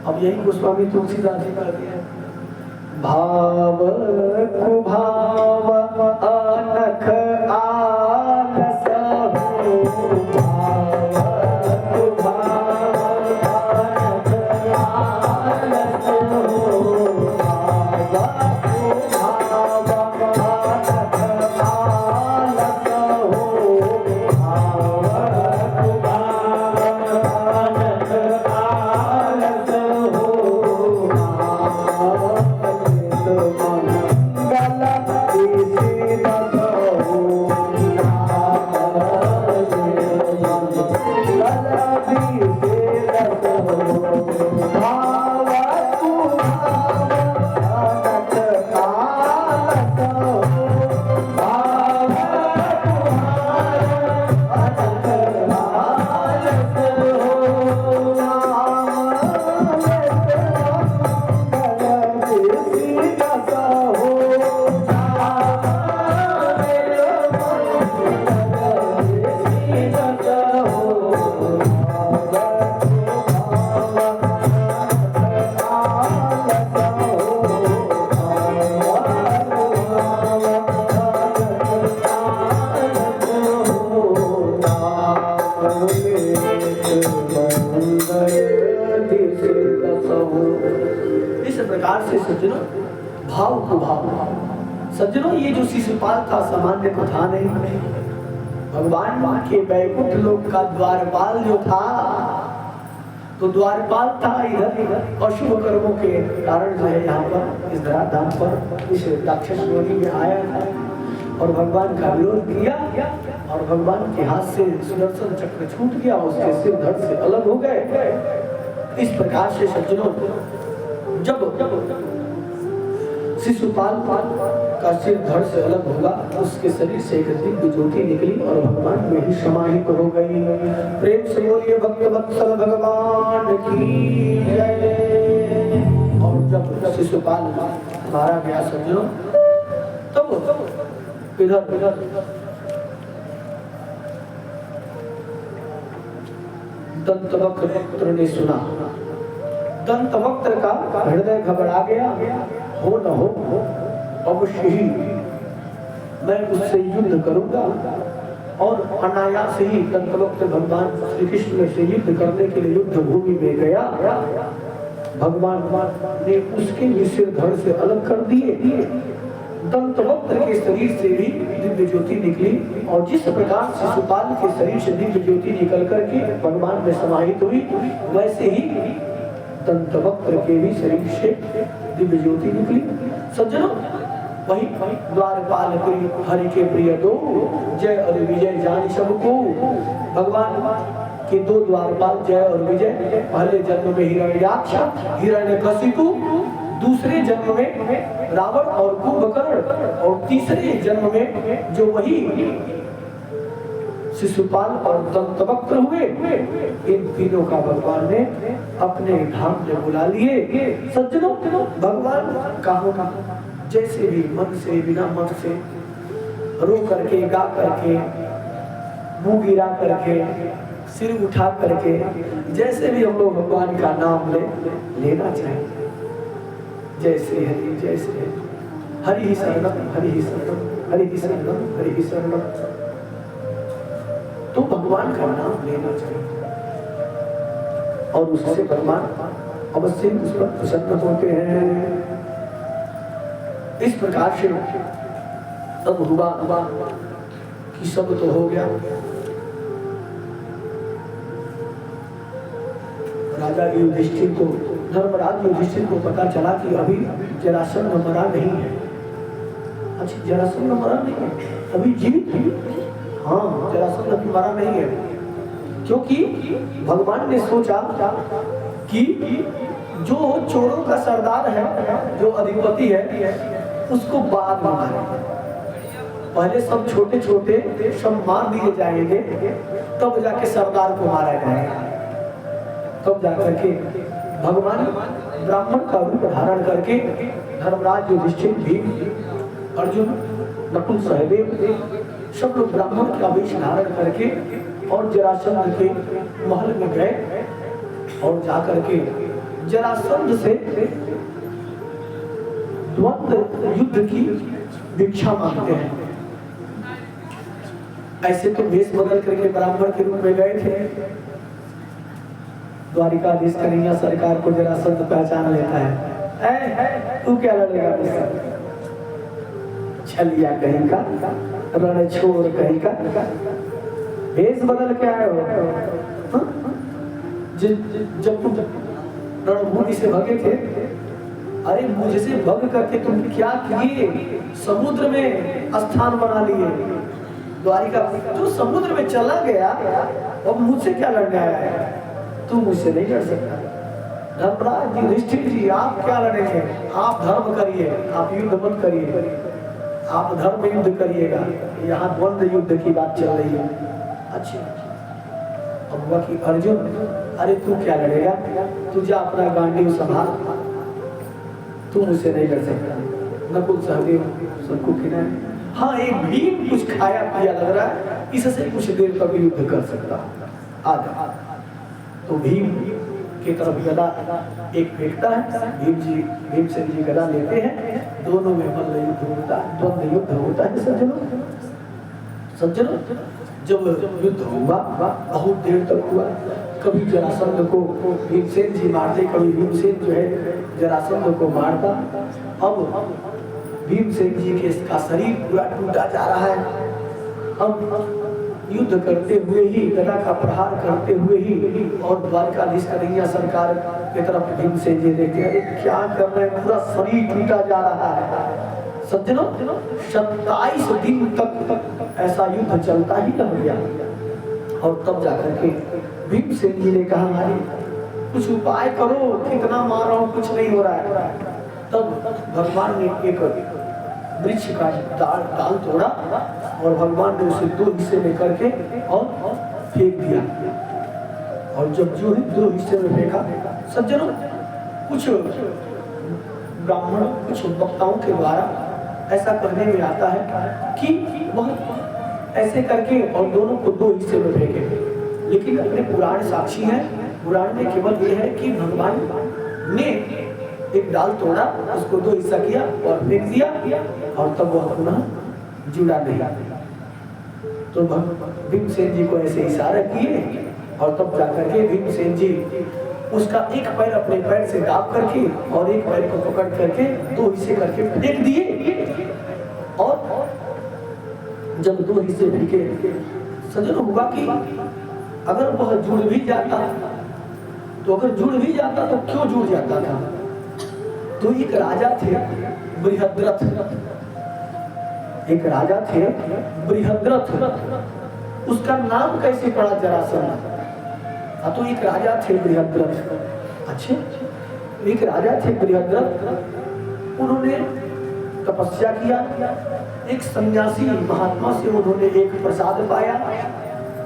अब यही गोस्वामी तुलसीदास जी कहते हैं, भाव कुभाव अनख आलस हो, भाव कुभाव अनख आलस हो, भाव कुभाव अनख आलस हो, प्रकार से सज्जनों भाव को भाव, सज्जनों ये जो शिशुपाल था सामान्य तो था नहीं, भगवान के वैकुंठ लोक का द्वारपाल जो था, तो द्वारपाल था इधर अशुभ कर्मों के कारण जो है यहाँ पर इस धराधाम पर इस राक्षस योनि में आया था और भगवान का विरोध किया और भगवान के हाथ से सुदर्शन चक्र छूट गया, उसके सिर धड़ से अलग हो गए। इस प्रकार से सज्जनों जब शिशुपाल का सिर धड़ से अलग होगा, उसके शरीर से एक दिव्य ज्योति निकली और भगवान में ही समाहित हो गई। प्रेम से बोलिए भक्त वत्सल भगवान की जय। और जब शिशुपाल मारा गया सज्जनों, तब इधर दंतवक्त्र ने सुना। दंतवक्त्र का हृदय घबरा गया, हो न हो अवश्य ही मैं उससे युद्ध करूंगा। और अनायास ही दंतवक्त्र भगवान श्री कृष्ण से युद्ध करने के लिए युद्ध भूमि में गया। भगवान ने उसके भी सिर धड़ से अलग कर दिए। दंतवक्त्र के शरीर से भी दिव्य ज्योति निकली और जिस प्रकार शिशुपाल के शरीर से दिव्य ज्योति निकल करके भगवान में समाहित हुई, वैसे ही दंतवक्त्र के भी शरीर से दिव्य ज्योति निकली। सज्जनों वही द्वारपाल हरि के प्रिय दो, जय और विजय जान सबको। भगवान के दो द्वारपाल जय और विजय, पहले जन्म में हिरण्याक्ष हिरण्यकशिपु, दूसरे जन्म में रावण और कुंभकर्ण, और तीसरे जन्म में जो वही शिशुपाल और दंतवक्त्र हुए। इन तीनों का भगवान ने अपने धाम में बुला लिए। सज्जनों भगवान कहाँ का जैसे भी मन से बिना मन से रो करके गा करके मुंह गिरा करके सिर उठा करके जैसे भी हम लोग भगवान का नाम लेना चाहिए। जैसे हरि जैसे हरि ही शरणम हरि ही शरणम हरि ही शरणम हरि ही शरणम, तो भगवान का नाम लेना चाहिए और उससे भगवान अवश्य उस पर प्रसन्न होते हैं। इस प्रकार से तब हुआ कि सब तो हो गया। राजा युधिष्ठिर को, धर्मराज युधिष्ठिर को पता चला कि अभी जरासंध मरा नहीं है। अच्छा जरासंध मरा नहीं है, अभी जीवित है। हाँ जरासंध अभी मरा नहीं है, क्योंकि भगवान ने सोचा कि जो चोरों का सरदार है, जो अधिपति है, उसको बाद में मारे। पहले सब छोटे छोटे सब मार दिए जाएंगे, तब जाके सरदार को मारा जाएगा। तब जाकर के भगवान ब्राह्मण का रूप धारण करके धर्मराज युधिष्ठिर भीम अर्जुन नकुल सहदेव सब लोग ब्राह्मण का वेश धारण करके और जरासंध के महल में गए और जाकर के जरासंध से द्वंद्व युद्ध की भिक्षा मांगते हैं। ऐसे तो वेश बदल करके ब्राह्मण के रूप में गए थे। द्वारिकाधीश कन्हैया सरकार को जरासंध पहचान लेता है, तू क्या लड़ेगा मुझसे? छलिया कहीं का, रण छोड़ कहीं का, भेष बदल के आए हो। जब तुम रणभूमि से भगे थे, अरे मुझसे भग करके तुम क्या किए? समुद्र में स्थान बना लिए। द्वारिका जो समुद्र में चला गया, अब मुझसे क्या लड़ने आया है? तू मुझसे नहीं लड़ सकता। धर्मराज युधिष्ठिर जी आप क्या लड़ेंगे? आप धर्म करिए, आप युद्ध मत करिए, आप धर्म युद्ध करिएगा। यहाँ द्वंद्व युद्ध की बात चल रही है। अच्छा अब हुआ कि अर्जुन, अरे तू क्या लड़ेगा? तुझे अपना गांडीव संभाल, तू मुझसे नहीं लड़ सकता। नकुल सहदेव सबको खिलाए। हाँ एक भीम कुछ खाया पिया लग रहा है, इससे कुछ देर तक युद्ध कर सकता। आजा तो भीम की तरफ गदा एक फेंकता है, भीमसेन जी गदा लेते हैं, दोनों में मल्ल युद्ध होता है, द्वंद्व युद्ध होता है। सज्जनों जब युद्ध हुआ बहुत देर तक हुआ। कभी जरासंध को भीमसेन जी मारते, कभी भीमसेन जो है जरासंध को मारता। अब भीमसेन जी के इसका शरीर पूरा टूटा जा रहा है। अब युद्ध करते हुए ही, गदा का प्रहार करते हुए ही, और द्वारकाधीश कन्हैया सरकार की तरफ भीमसेन जी देखते हैं, क्या कर रहे हैं, पूरा शरीर टूटा जा रहा है। सज्जनों, 27 दिन तक ऐसा युद्ध चलता ही रह गया। और तब जाकर के भीमसेन जी ने कहा, भाई कुछ उपाय करो, कितना मार रहा हूँ, कुछ नहीं हो रहा है। तब भगवान ने एक वृक्ष का डाल तोड़ा और भगवान ने उसे 2 हिस्से में करके और फेंक दिया। और जब जो ही 2 हिस्से में फेंका, सज्जनों, कुछ ब्राह्मण, कुछ वक्ताओं के द्वारा ऐसा कहने में आता है कि वह ऐसे करके और दोनों को 2 हिस्से में फेंके। लेकिन अपने पुराण साक्षी है, पुराण में केवल ये है कि भगवान ने एक डाल तोड़ा, उसको 2 हिस्सा किया और फेंक दिया, और तब वह पुनः जुड़ा नहीं। तो भीमसेन जी को ऐसे इशारा किए और तब जाकर के भीमसेन जी उसका एक पैर अपने पैर से दाब करके और एक पैर को पकड़ करके 2 हिस्से करके फेंक दिए। और जब 2 हिस्से फेंके, सज्जनों, हुआ कि अगर वह जुड़ भी जाता, तो अगर जुड़ भी जाता तो क्यों जुड़ जाता था? तो एक राजा थे बृहद्रथ, एक राजा थे बृहद्रथ, उसका नाम कैसे पड़ा जरासंध? तो एक राजा थे बृहद्रथ। अच्छे, एक राजा थे बृहद्रथ, उन्होंने तपस्या किया, एक सन्यासी महात्मा से उन्होंने एक प्रसाद पाया,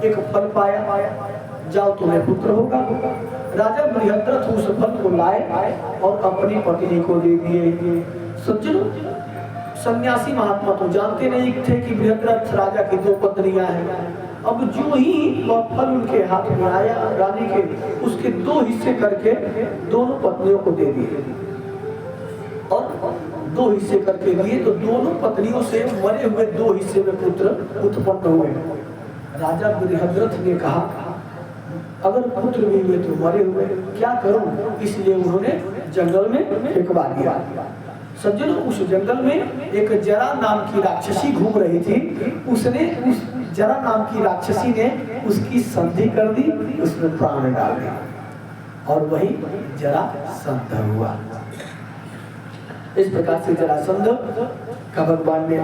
एक फल पाया, जाओ तुम्हें पुत्र होगा। राजा बृहद्रथ उस फल को लाए और अपनी पत्नी को दे दिए। सज्जनों, सन्यासी महात्मा तो जानते नहीं थे कि बृहद्रथ राजा की 2 पत्नियां हैं। अब जो ही वह फल उनके हाथ में आया, रानी के, उसके 2 हिस्से करके दोनों पत्नियों को दे दिए। और 2 हिस्से करके दिए तो दोनों पत्नियों से मरे हुए 2 हिस्से में पुत्र उत्पन्न हुए। राजा बृहद्रथ ने कहा, अगर पुत्र भी हुए तो मरे हुए, क्या करूं? इसलिए उन्होंने जंगल में फेंकवा दिया। सज्जनों, उस जंगल में एक जरा नाम की राक्षसी घूम रही थी। उसने, उस जरा नाम की राक्षसी ने उसकी संधि कर दी, उसमें प्राण डाल दिया और वही जरासंध हुआ। इस प्रकार से जरासंध का भगवान ने,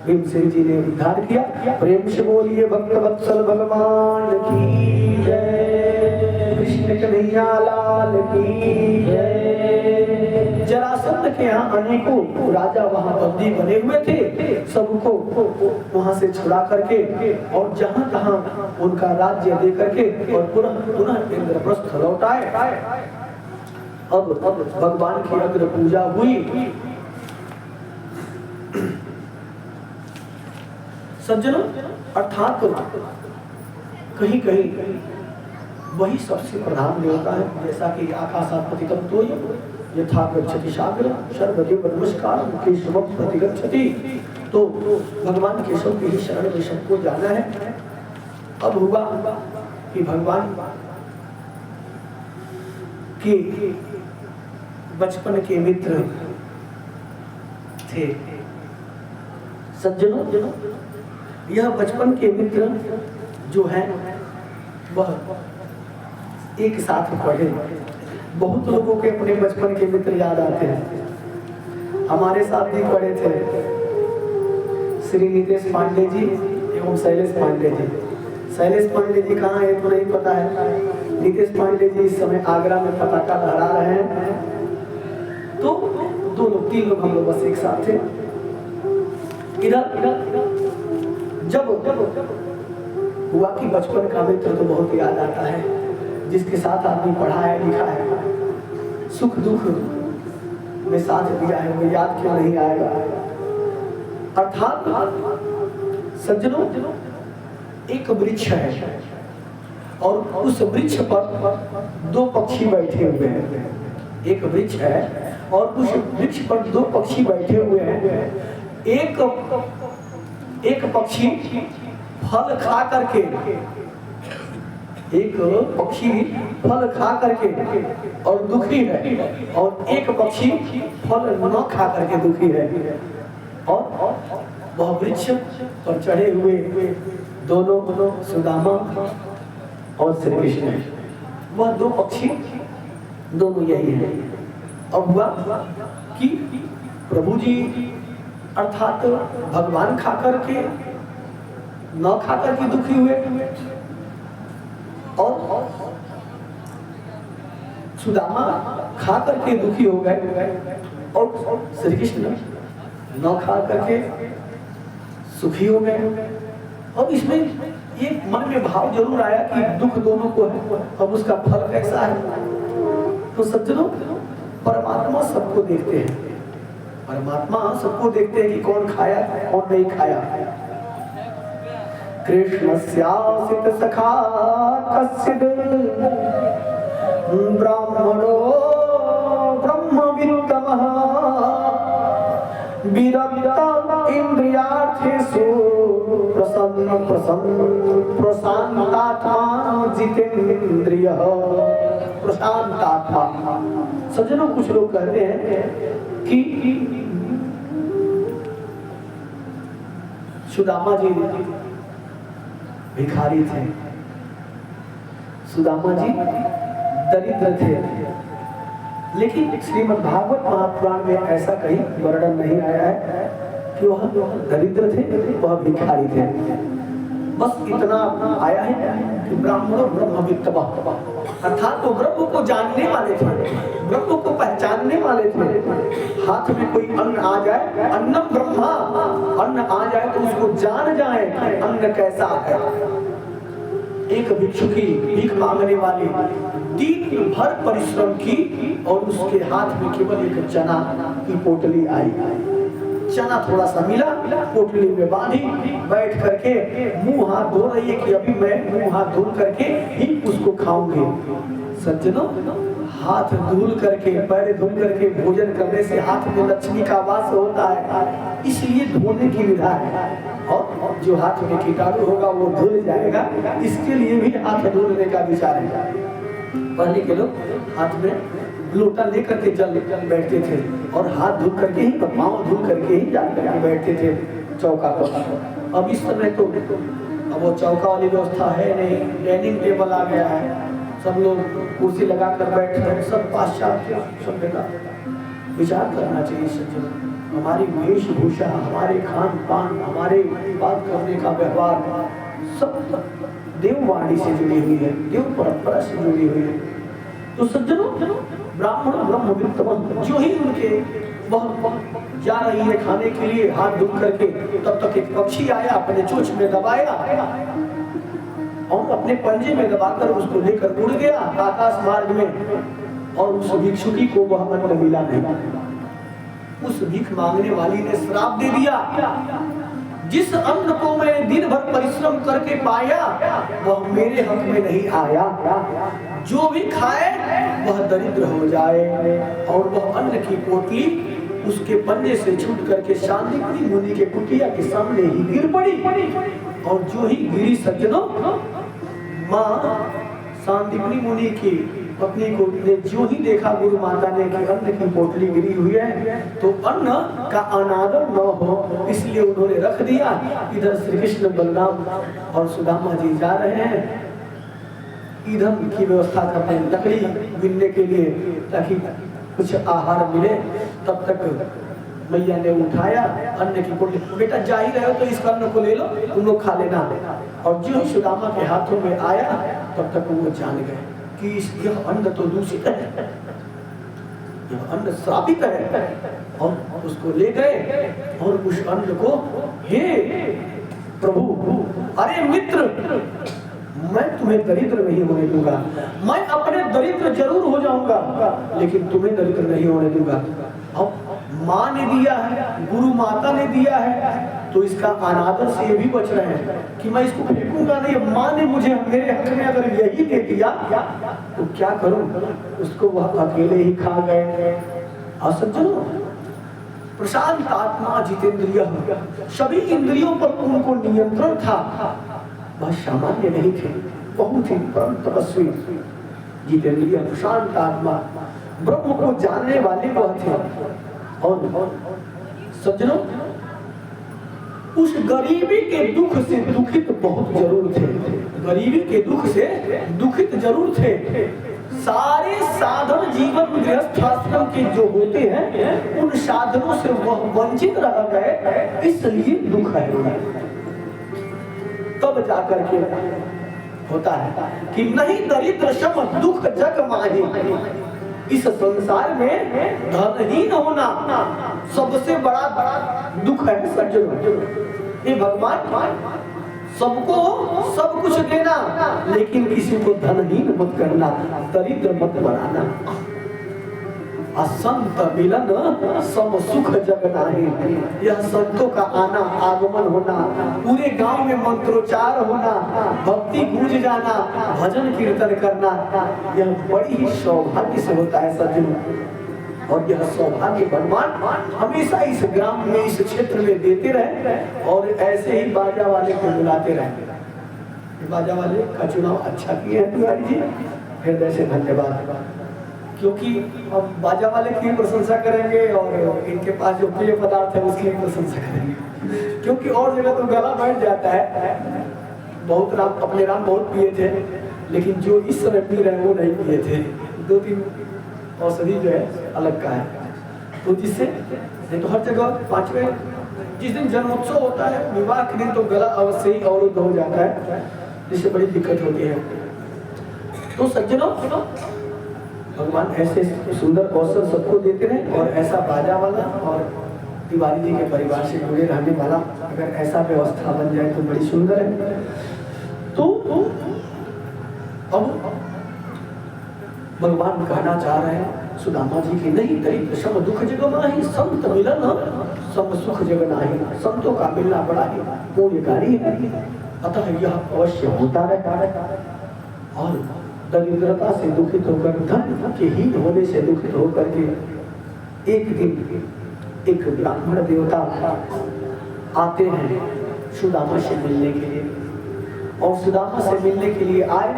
भीमसेन जी ने उद्धार किया। प्रेम से बोलिए भक्तवत्सल भगवान की जय, कृष्ण कन्हैया लाल की जय। जरासंध के यहाँ अनेकों राजा वहाँ बंदी बने हुए थे, सबको वहाँ से छुड़ा करके और जहाँ जहाँ उनका राज्य दे करके और पुनः इंद्रप्रस्थ लौटाए। अब भगवान की अग्र पूजा हुई। सज्जनों, अर्थात कहीं कहीं वही सबसे प्रधान देवता है। जैसा कि आकाशात् पतितं तोयं यथा गच्छति सागरं सर्वदेव नमस्कार केशवं प्रतिगच्छति। तो भगवान केशव की ही शरण में सबको जाना है। अब हुआ कि भगवान के बचपन के मित्र थे। सज्जनों, यह बचपन के मित्र जो है वह एक साथ पढ़े। बहुत लोगों के अपने बचपन के मित्र याद आते हैं। हमारे साथ भी पढ़े थे श्री नितेश पांडे जी एवं शैलेश पांडे जी। शैलेश पांडे जी कहाँ है तो नहीं पता है। नितेश पांडे जी इस समय आगरा में पताका लहरा रहे हैं। तो 2 लोग 3 लोग हम लोग बस एक साथ थे। इधर जब हुआ कि बचपन का मित्र तो बहुत याद आता है, जिसके साथ आदमी पढ़ा है, लिखा है, सुख दुख में साथ दिया है, वो याद क्यों नहीं आएगा। अर्थात सज्जनों, एक वृक्ष है और उस वृक्ष पर 2 पक्षी बैठे हुए हैं। एक वृक्ष है और उस वृक्ष पर 2 पक्षी बैठे हुए हैं। एक पक्षी फल खा करके, एक पक्षी फल खा करके और दुखी है, और एक पक्षी फल न खा करके दुखी है। और वह वृक्ष पर चढ़े हुए दोनों सुदामा और श्री कृष्ण है। वह दो पक्षी दोनों यही है। अब हुआ कि प्रभु जी अर्थात भगवान खा करके न खा करके दुखी हुए, और सुदामा खा करके दुखी हो गए, और श्री कृष्ण न खा करके सुखी हो गए। अब इसमें ये मन में भाव जरूर आया कि दुख दोनों को है, अब उसका फल कैसा है। तो सज्जनों, परमात्मा सबको देखते हैं, परमात्मा सबको देखते हैं कि कौन खाया कौन नहीं खाया। कृष्णस्यासित सखा कश्चिद् ब्राह्मणो ब्रह्मवित्तमः विरक्त इंद्रियार्थेषु प्रशांतात्मा जितेन्द्रियः। प्रशांतात्मा। सज्जनों, कुछ लोग कहते हैं कि सुदामा जी भिखारी थे, सुदामा जी दरिद्र थे, लेकिन श्रीमद् भागवत महापुराण में ऐसा कहीं वर्णन नहीं आया है कि वह दरिद्र थे, वह भिखारी थे। बस इतना आया है कि ब्राह्मणों ब्रह्मवित्तमः, अर्थात तो ब्रह्म को जानने वाले थे, ब्रह्म को पहचानने वाले थे। हाथ में कोई अन्न आ जाए, अन्नम ब्रह्मा, अन्न आ जाए तो उसको जान जाए कि अन्न कैसा है। एक भिक्षुकी भीख मांगने वाली दिन भर परिश्रम की, और उसके हाथ में केवल एक चना की पोटली आई। चना थोड़ा सा मिला, पोटली में बांधी, बैठ करके मुंह हाथ धो रही है कि अभी मैं मुंह हाथ धुल करके ही उसको खाऊंगी। सज्जनों, हाथ धुल करके पैर धुल करके भोजन करने से हाथ में लक्ष्मी का वास होता है, इसलिए धोने की विधा है। और जो हाथ में कीटाणु होगा वो धुल जाएगा, इसके लिए भी हाथ धुलने का विचार है। पहले के लोग हाथ में लोटा लेकर के जल बैठते थे, और हाथ धुल करके ही, पाँव धुल करके ही जाकर बैठते थे चौका पर। अब इस समय तो अब वो चौका वाली व्यवस्था है नहीं, डाइनिंग टेबल आ गया है, सब लोग कुर्सी लगा कर बैठ रहे हैं। सब पाश्चात्य सभ्यता। विचार करना चाहिए सज्जन, हमारी वेशभूषा, हमारे खान पान, हमारे बात करने का व्यवहार सब देववाणी से जुड़ी हुई है, देव परंपरा से जुड़ी हुई है। तो सज्जनों, ब्राह्मण ब्रह्मवित्तमः, जो ही उनके वह जा रही है खाने के लिए हाथ धुल करके, तब तक एक पक्षी आया, अपने चोंच में दबाया और अपने पंजे में दबाकर उसको लेकर उड़ गया आकाश मार्ग में, और उस भिक्षुकी को वह अन्न मिला नहीं। उस भीख मांगने वाली ने श्राप दे दिया, जिस अन्न को मैं दिन भर परिश्रम करके पाया वह मेरे हक में नहीं आया, जो भी खाए वह दरिद्र हो जाए। और वह अन्न की पोटली उसके पंजे से छूट करके शांतिपुरी मुनि के कुटिया के सामने ही गिर पड़ी। और जो ही गिरी सज्जनों, माँ शांतिपुरी मुनि की पत्नी को ने जो ही देखा गुरु माता ने कि अन्न की पोटली गिरी हुई है, तो अन्न का अनादर न हो इसलिए उन्होंने रख दिया। इधर श्री कृष्ण बलराम और सुदामा जी जा रहे हैं ईंधन की व्यवस्था करते हैं, लकड़ी बिनने के लिए, ताकि कुछ आहार मिले। तब तक मैया ने उठाया अन्न की पोटली, बेटा जा ही रहे हो तो इस अन्न को ले लो, तुम लोग खा लेना। और जो ही सुदामा के हाथों में आया, तब तक वो जान गए कि यह अन्न तो दूषित है, यह अन्न श्रापित है। और उसको ले गए और उस अन्न को, हे प्रभु, अरे मित्र, मैं तुम्हें दरिद्र नहीं होने दूंगा, मैं अपने दरिद्र जरूर हो जाऊंगा लेकिन तुम्हें दरिद्र नहीं होने दूंगा। अब माँ ने दिया है, गुरु माता ने दिया है, तो इसका अनादर से ये भी बच रहे हैं कि मैं इसको फेंकूंगा नहीं। माँ ने मुझे मेरे हक में अगर यही दे दिया तो क्या करूं, उसको वह अकेले ही खा गए। असज्जनों, प्रशांत आत्मा जितेंद्रिय, सभी इंद्रियों पर उनको नियंत्रण था, वह सामान्य नहीं थे। बहुत ही परम तपस्वी, जितेंद्रिय, शांत आत्मा, ब्रह्म को जानने वाले वह थे। और सज्जनों, उस गरीबी के दुख से दुखित बहुत जरूर थे, गरीबी के दुख से दुखित जरूर थे। सारे साधन जीवन गृहस्थ आश्रम के जो होते हैं उन साधनों से वह वंचित रह गए, इसलिए दुख है उन्हें। तब जाकर के होता है कि नहीं दरिद्र सम दुख जग माही, इस संसार में धनहीन होना सबसे बड़ा दुख है सज्जनों। ये भगवान सबको सब कुछ देना, लेकिन किसी को धनहीन मत करना, दरिद्र मत बनाना। असंत मिलन सब सुख जग नाहि, यह संतों का आना आगमन होना, पूरे गांव में मंत्रोच्चार होना, भक्ति गूंज जाना, भजन कीर्तन करना, यह बड़ी ही सौभाग्य से होता है सज्जनों। और यह सौभाग्य भगवान हमेशा इस ग्राम में, इस क्षेत्र में देते रहे और ऐसे ही बाजा वाले को बुलाते रहे। बाजा वाले का चुनाव अच्छा किए हैं तिवारी जी, हृदय से धन्यवाद। क्योंकि हम बाजा वाले की प्रशंसा करेंगे और इनके पास जो प्रिय पदार्थ है उसकी भी प्रशंसा करेंगे, क्योंकि और जगह तो गला बैठ जाता है। बहुत राम अपने राम बहुत पिए थे, लेकिन जो इस समय पी रहे हैं वो नहीं पिए थे। 2-3 औषधि जो है अलग का है, तो जिससे नहीं तो हर जगह 5वें जिस दिन जन्मोत्सव होता है, विवाह के दिन तो गला अवश्य ही अवरुद्ध हो जाता है, जिससे बड़ी दिक्कत होती है। तो सज्जनों, भगवान ऐसे सुंदर अवसर सबको देते रहे और ऐसा बाजा वाला और तिवारी जी के परिवार से जुड़े रहने वाला अगर ऐसा व्यवस्था बन जाए तो बड़ी सुंदर है। तो अब भगवान कहना चाह रहे हैं सुदामा जी की, नहीं दरिद्र सम दुख जग माही, संत मिलन सम सुख जग नाहि, संतों का मिलना बड़ा ही पुण्यकारी है, अतः यह अवश्य होता रहता। और दरिद्रता से दुखित होकर, धन के हीन होने से दुखित होकर के एक दिन एक ब्राह्मण देवता आते हैं सुदामा से मिलने के लिए, और सुदामा से मिलने के लिए आए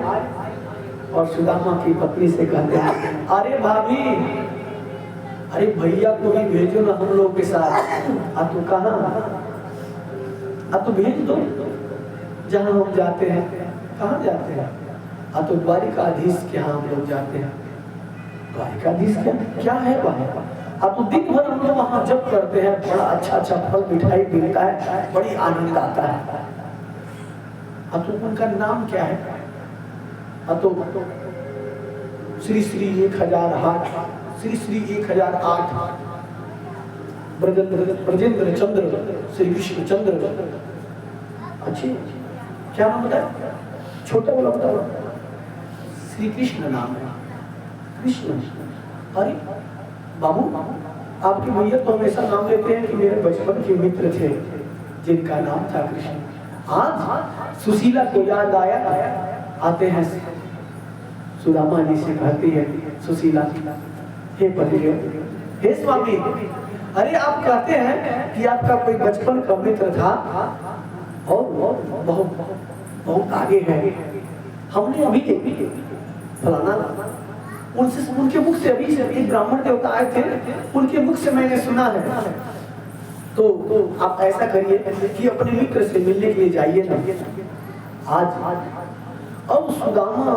और सुदामा की पत्नी से कहते हैं, अरे भाभी, अरे भैया को भी भेजो ना हम लोग के साथ। आप तो कहाँ, आप तो भेज दो जहाँ हम जाते हैं। कहाँ जाते हैं? आप तो द्वारिकाधीश के यहाँ हम लोग जाते हैं। द्वारिकाधीश क्या है वहाँ? आप तो दिन भर हम लोग वहाँ जप करते हैं, बड़ा अच्छा अच्छा फल मिठाई मिलता है, बड़ी आनंद आता है। अब तो उनका नाम क्या है? अब तो श्री श्री 1008, श्री श्री 1008 ब्रजेंद्र चंद्र श्री कृष्ण चंद्र। अच्छी क्या नाम बताया? छोटा वाला बताओ। श्री कृष्ण नाम है, कृष्ण। अरे बाबू, आपके भैया तो हमेशा नाम लेते हैं कि मेरे बचपन के मित्र थे जिनका नाम था कृष्ण। आज सुशीला को याद आया, आते हैं सुदामा जी से कहती है सुशीला, हे पति, हे स्वामी, अरे आप कहते हैं कि आपका कोई बचपन का मित्र था और बहुत बहुत आगे है। हमने अभी फलाना उनसे, उनके मुख से अभी एक ब्राह्मण देवता आए थे, उनके मुख से मैंने सुना है। तो आप ऐसा करिए कि अपने मित्र से मिलने के लिए जाइए ना आज। अब सुदामा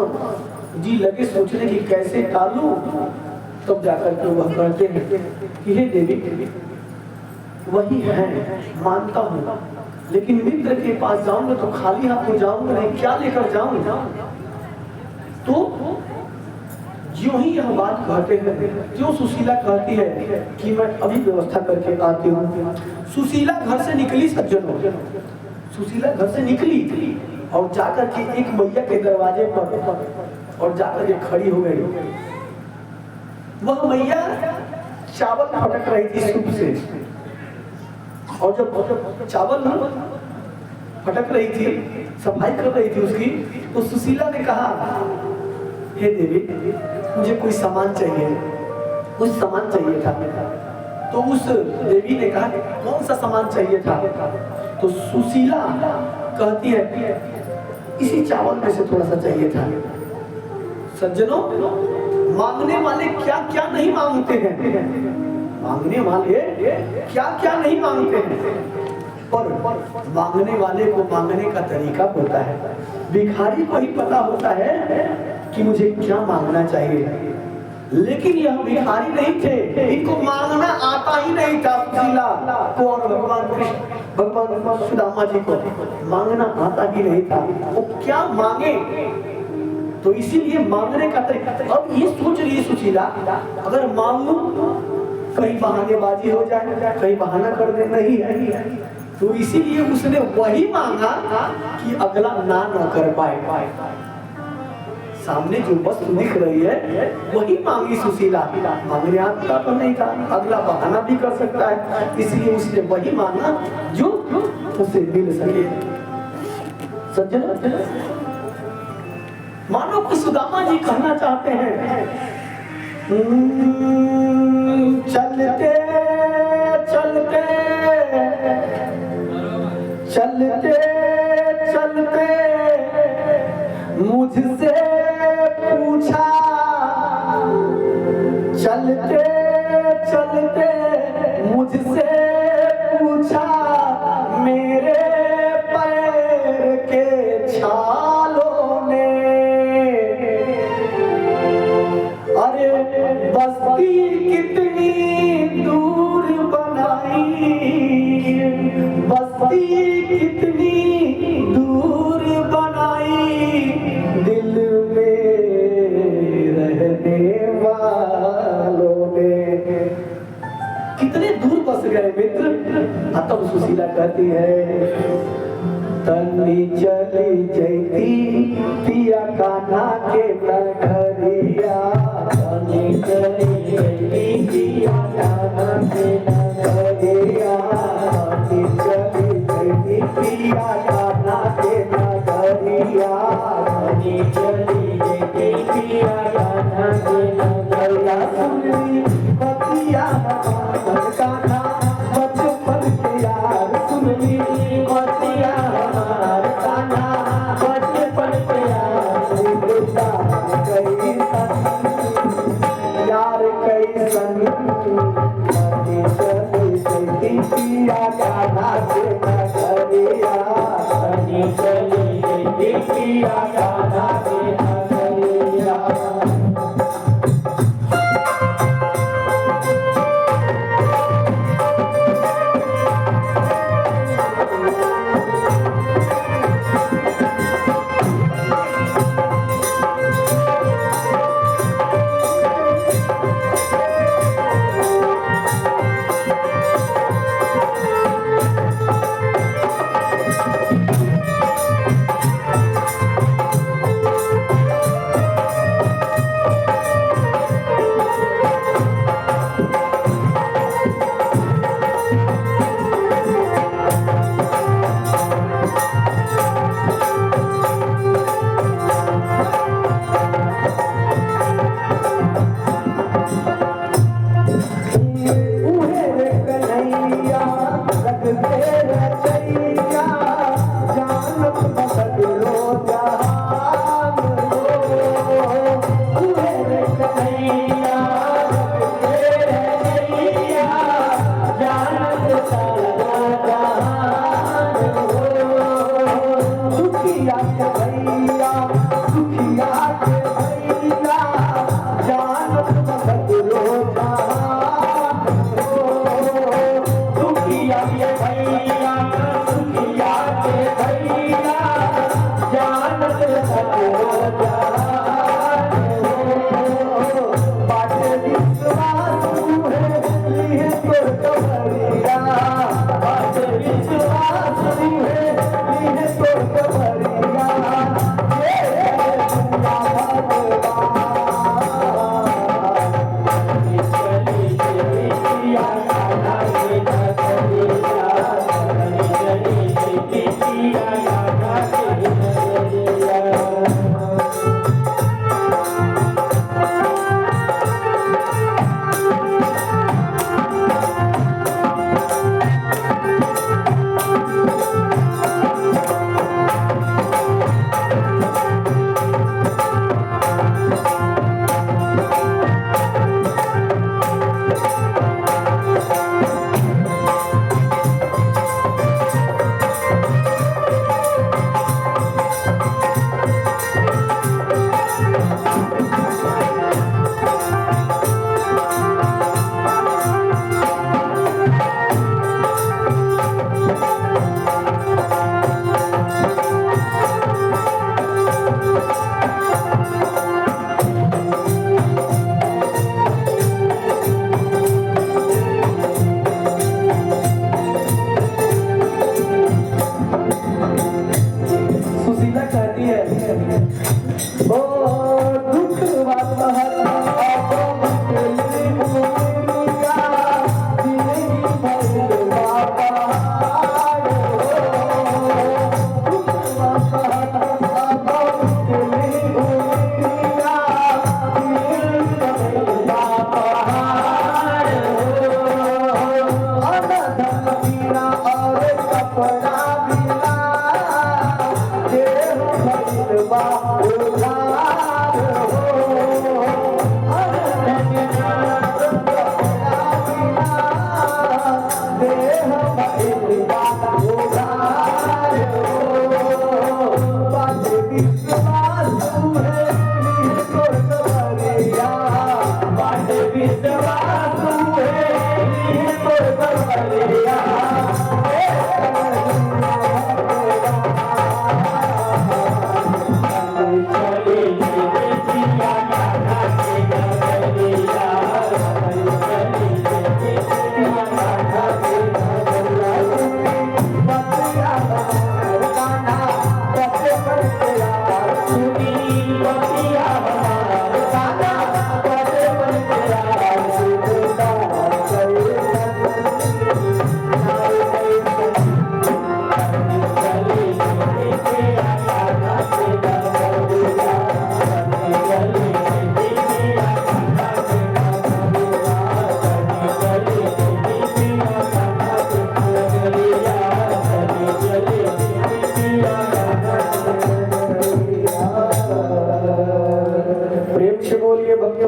जी लगे सोचने की कैसे टालूं, तब जाकर के वह कहते हैं कि हे देवी, वही है मानता हूँ, लेकिन मित्र के पास जाऊंगा तो खाली हाथ को जाऊंगा नहीं, क्या लेकर जाऊंगा? तो जो ही यह बात कहते हैं, जो सुशीला कहती है कि मैं अभी व्यवस्था करके आती हूँ। सुशीला घर से निकली सज्जनों, सुशीला घर से निकली और जाकर के एक मैया के दरवाजे पर और जाकर के खड़ी हो गई। वह मैया चावल फटक रही थी सूप से, और जब चावल फटक रही थी, सफाई कर रही थी उसकी, तो सुशीला ने कहा, हे देवी, मुझे कोई सामान चाहिए, कुछ सामान चाहिए था। तो उस देवी ने कहा, कौन सा सामान चाहिए था? तो सुशीला कहती है, इसी चावल में से थोड़ा सा चाहिए था। सज्जनों, मांगने वाले क्या क्या नहीं मांगते हैं, मांगने वाले क्या क्या नहीं मांगते हैं, पर मांगने वाले को मांगने का तरीका होता है। भिखारी को ही पता होता है कि मुझे क्या मांगना चाहिए, लेकिन यह भिखारी नहीं थे, इनको मांगना आता ही नहीं था। सुशीला को और भगवान कृष्ण, भगवान सुदामा जी को मांगना आता ही नहीं था, वो क्या मांगे। तो इसीलिए मांगने का तरीका। अब ये सोच रही है सुशीला, अगर मांगू कहीं बहानेबाजी हो जाए, कहीं बहाना कर दे, नहीं है, तो इसीलिए उसने वही मांगा कि अगला ना कर पाए। सामने जो वस्तु दिख रही है वही मांगी सुशीला, मांगने आता तो नहीं था, अगला बहाना भी कर सकता है, इसलिए उसने वही मांगा जो उसे मिल सके। सज्जन, मानो कि सुदामा जी कहना चाहते हैं, चलते चलते चलते चलते मुझसे पूछा, चलते चलते मुझसे पूछा, मेरे पैर के छालों ने, अरे बस्ती कितनी दूर बनाई, बस्ती कितनी दूर बनाई, दिल में रहने वालों ने। कितने दूर बस गए मित्र। तब सुशीला कहती है, तनी चली जैती पिया कान्हा के नगरिया, तनी चली जैती पिया कान्हा के नगरिया, तनी चली जैती पिया कान्हा के नगरिया, तनी चली जैती पिया कान्हा के नगरिया। सुनली बतिया हमार कान्हा बचपन के यार, सुनली बतिया हमार कान्हा बचपन के यार, यार कैसन मती चली जैती पिया कान्हा के नगरिया, तनी चली जैती पिया कान्हा के नगरिया। कहती है ओ दुख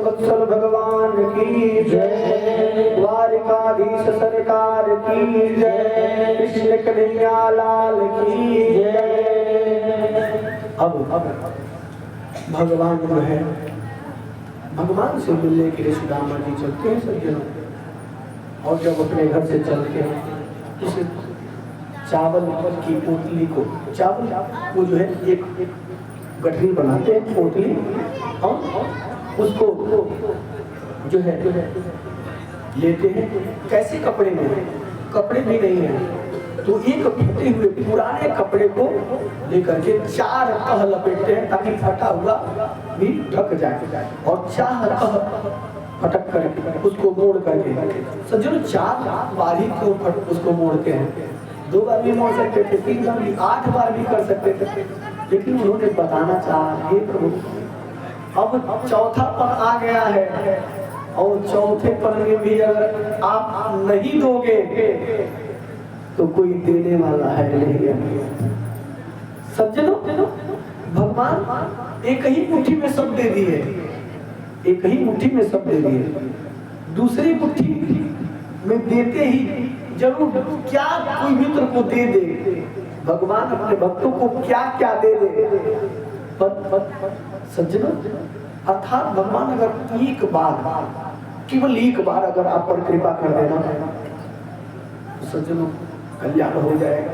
वत्सल भगवान की जय, द्वारिकाधीश सरकार की जय, कृष्ण कन्हैया लाल की जय। अब भगवान जो है, भगवान से मिलने के लिए सुदामा जी चलते हैं सज्जनों, और जब अपने घर से चलते हैं इस चावल की पोटली को, चावल वो जो है एक गठरी बनाते हैं पोटली, और उसको जो है लेते हैं। कैसे कपड़े में, कपड़े भी नहीं है तो एक फटे हुए पुराने कपड़े को लेकर के 4 तह लपेटते हैं ताकि फटा हुआ भी ढक जाए, और 4 तह फटक कर उसको मोड़ करके सज्जनों 4 बार ही क्यों उसको मोड़ते हैं? 2 बार भी मोड़ सकते थे, 3 बार भी, 8 बार भी कर सकते थे, लेकिन उन्होंने बताना चाहा हे प्रभु अब 4था पन आ गया है, और 4थे पन में भी अगर आप नहीं दोगे तो कोई देने वाला है नहीं। सज्जनों भगवान एक ही मुट्ठी में सब दे दिए, एक ही मुट्ठी में सब दे दिए, दूसरी मुट्ठी में देते ही जरूर क्या कोई मित्र को दे दे, भगवान अपने भक्तों को क्या क्या दे दे। सज्जनों अर्थात भगवान अगर एक बार, केवल एक बार अगर आप पर कृपा कर देना तो सज्जनों कल्याण हो जाएगा,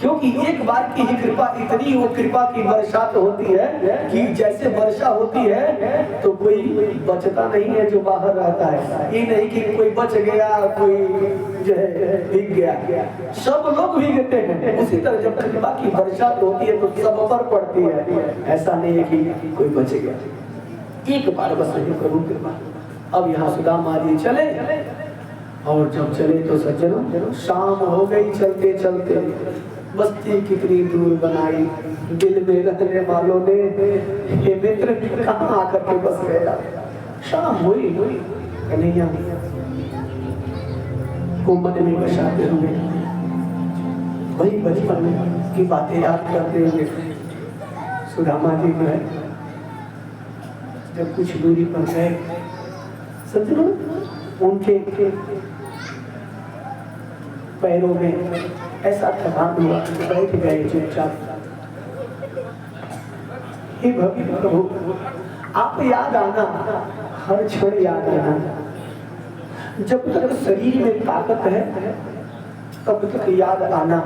क्योंकि एक बार की ही कृपा इतनी वो कृपा की बरसात होती है कि जैसे वर्षा होती है तो कोई बचता नहीं है जो बाहर रहता है। ये नहीं कि कोई बच गया, कोई जो है भीग गया, सब लोग भीगते हैं। उसी तरह जब कृपा की बरसात होती है तो सब पर पड़ती है, ऐसा नहीं है कि कोई बच गया। एक बार बस नहीं प्रभु कृपा। अब यहाँ सुदामा जी चले, और जब चले तो सज्जनों शाम हो गई, चलते चलते बस्ती कितनी दूर बनाई, दिल में रहने वालों ने ये मित्र कहाँ आकर के बस गया। शाम हुई, कन्हैया को मन में बसाते हुए वही बचपन की बातें याद करते हुए सुदामा जी जो है जब कुछ दूरी पर गए, सज्जनों उनके पैरों में ऐसा थकान हुआ, बैठ गए चुपचाप। हे प्रभु आप याद आना, हर क्षण याद आना, जब तक शरीर में ताकत है तब तक याद आना।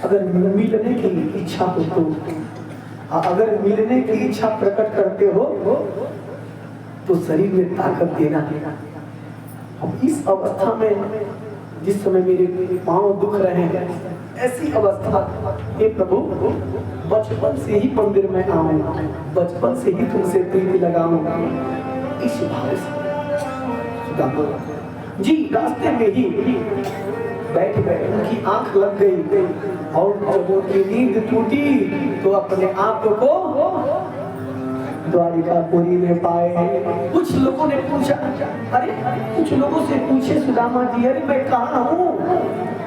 अगर मिलने की इच्छा हो तो, अगर मिलने की इच्छा प्रकट करते हो तो शरीर में ताकत देना। अब इस अवस्था में जिस समय मेरे पांव दुख रहे हैं, ऐसी अवस्था हे प्रभु बचपन से ही मंदिर में आऊं, बचपन से ही तुमसे प्रीति लगाऊं, इस भाव से सुदामा जी रास्ते में ही बैठ गए। उनकी आंख लग गई और जब उनकी नींद टूटी तो अपने आप को द्वारिकापुरी में पाए। कुछ लोगों ने पूछा, अरे कुछ लोगों से पूछे सुदामा जी, अरे मैं कहाँ हूँ?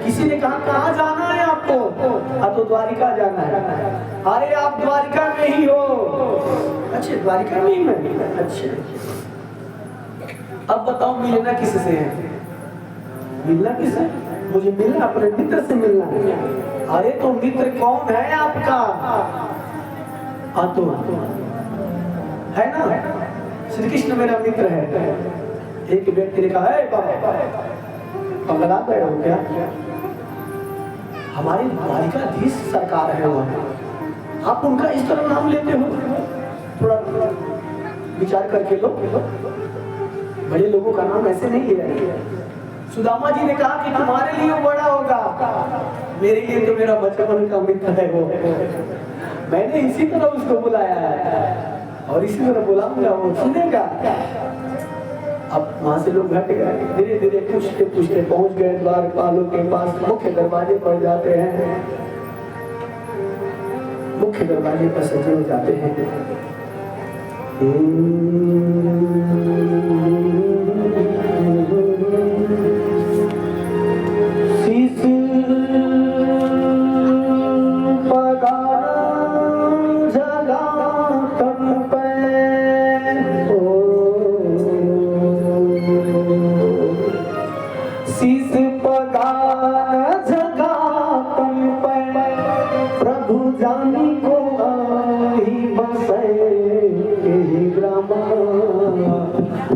किसी ने कहा कहाँ जाना है आपको? तो द्वारिका जाना है। अरे आप द्वारिका में ही हो? अच्छा द्वारिका में ही मैं। अच्छा अब बताओ मिलना किससे है? मिलना किससे? मुझे मिलना अपने मित्र से मिलना है। अरे तो मित्र कौन है आपका? तो है ना, श्री कृष्ण मेरा मित्र है। एक व्यक्ति ने कहा, है पगला गए हो क्या? हमारी द्वारिकाधीश सरकार है वहाँ, आप उनका इस तरह नाम लेते हो? थोड़ा विचार करके लो, बड़े लोगों का नाम ऐसे नहीं लिया। सुदामा जी ने कहा कि तुम्हारे लिए वो बड़ा होगा, मेरे लिए तो मेरा बचपन का मित्र है वो। मैंने इसी तरह उसको बुलाया है और इसी तरह बुलाऊंगा, वो सुनेगा। अब वहां से लोग घट गए, धीरे धीरे पूछते पूछते पहुंच गए द्वारपालों के पास। मुख्य दरवाजे पर जाते हैं, मुख्य दरवाजे पर सजे हो जाते हैं।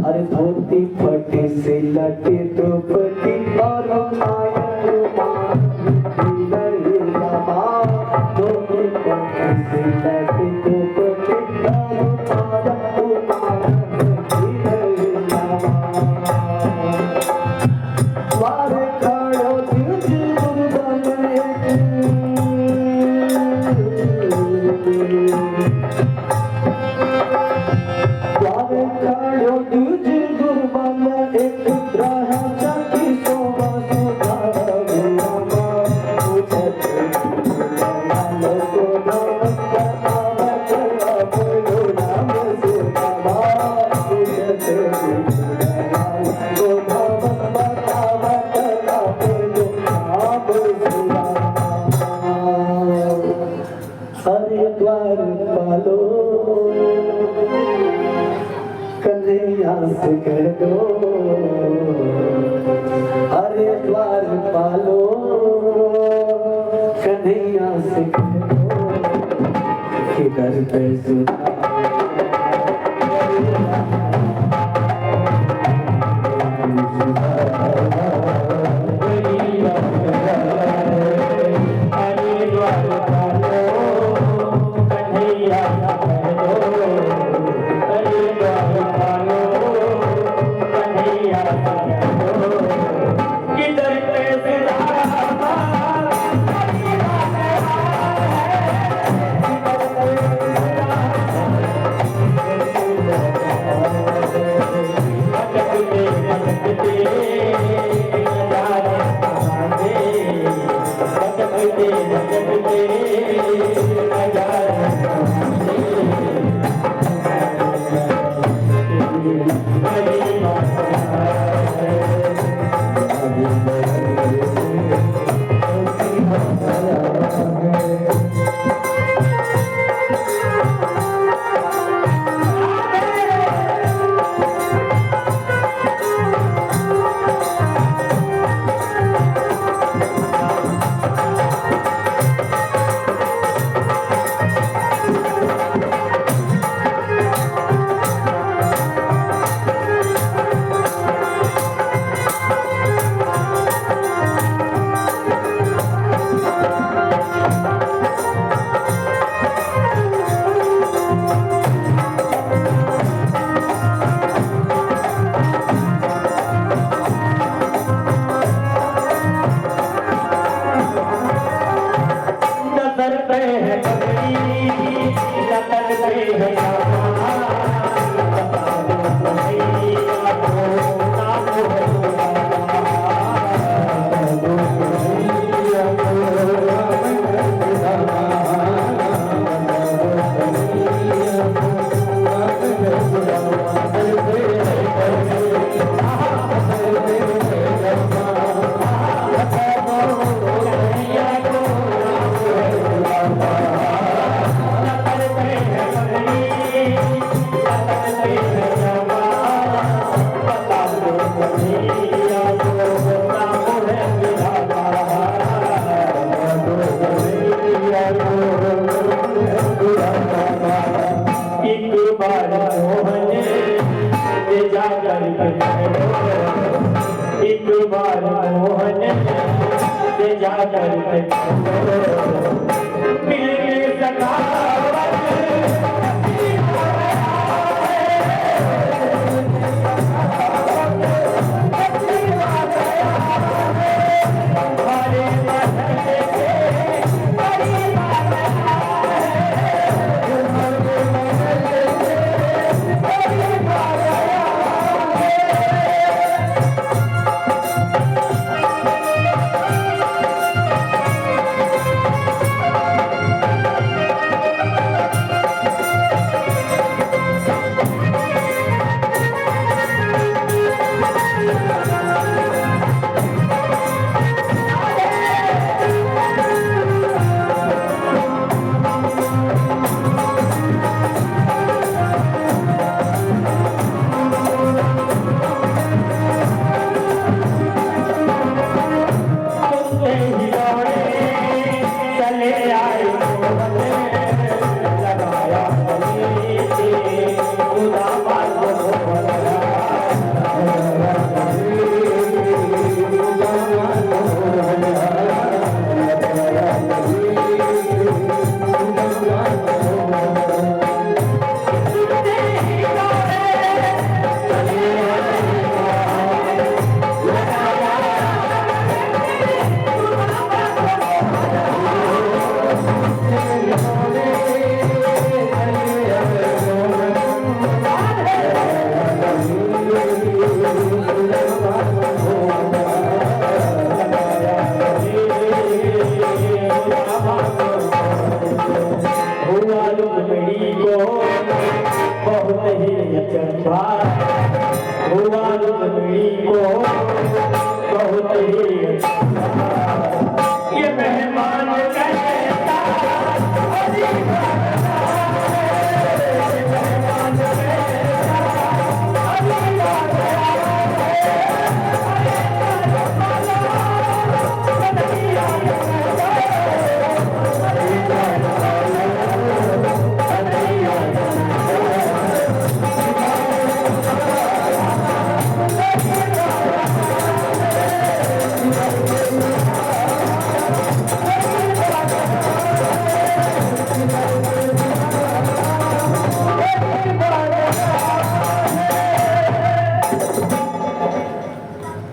अरे धोती फटे से लटे द्रौपदी और धोती फटे से लटे द्रौपदी कन्हैया से कह दो, अरे द्वारपालो कन्हैया से कह दो कि दर पे सुधा एक बार मोहन से जाकर मिलने सखावत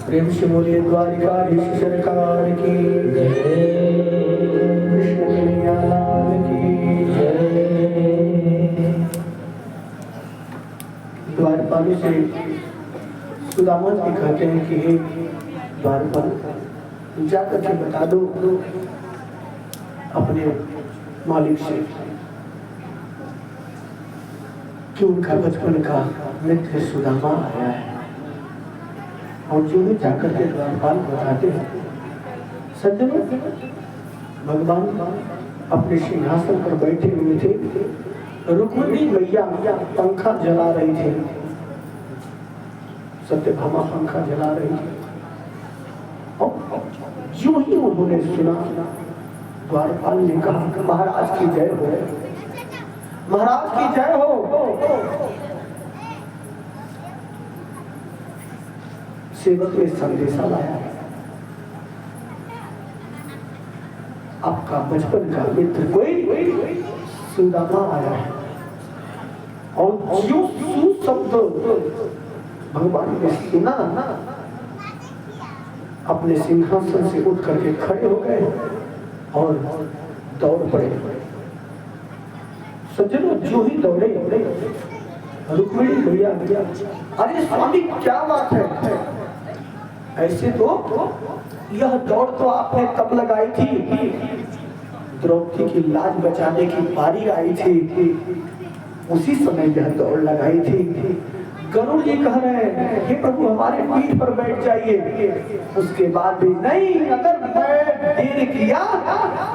प्रेम से बोलिए द्वारिकाधीश सरकार की जय, कृष्ण कन्हैया लाल की जय। द्वारपाल से सुदामा जी कहते हैं कि हे द्वारपाल, जाकर के बता दो अपने मालिक से कि उनका बचपन का मित्र सुदामा आया है। और जो भी जाकर के द्वारपाल बताते हैं, सज्जनों, भगवान अपने सिंहासन पर बैठे हुए थे, रुक्मिणी मैया पंखा जला रही थी, सत्यभामा पंखा जला रही थी। और जो ही उन्होंने सुना, द्वारपाल ने कहा महाराज की जय हो, महाराज की जय हो। सेवक ने संदेशा लाया, आपका बचपन का मित्र कोई सुदामा आया है। और जो शब्द भगवान ने सुना, अपने सिंहासन से उठ करके खड़े हो गए और दौड़ पड़े। सज्जनों, जो ही दौड़े, रुक्मिणी भैया अरे स्वामी क्या बात है, ऐसे तो यह दौड़ तो आपने तब लगाई थी, द्रौपदी की लाज बचाने की बारी आई थी, उसी समय यह दौड़ लगाई थी। गरुड़ जी कह रहे हैं हे प्रभु हमारे पीठ पर बैठ जाइए। उसके बाद भी नहीं, अगर मैं देर किया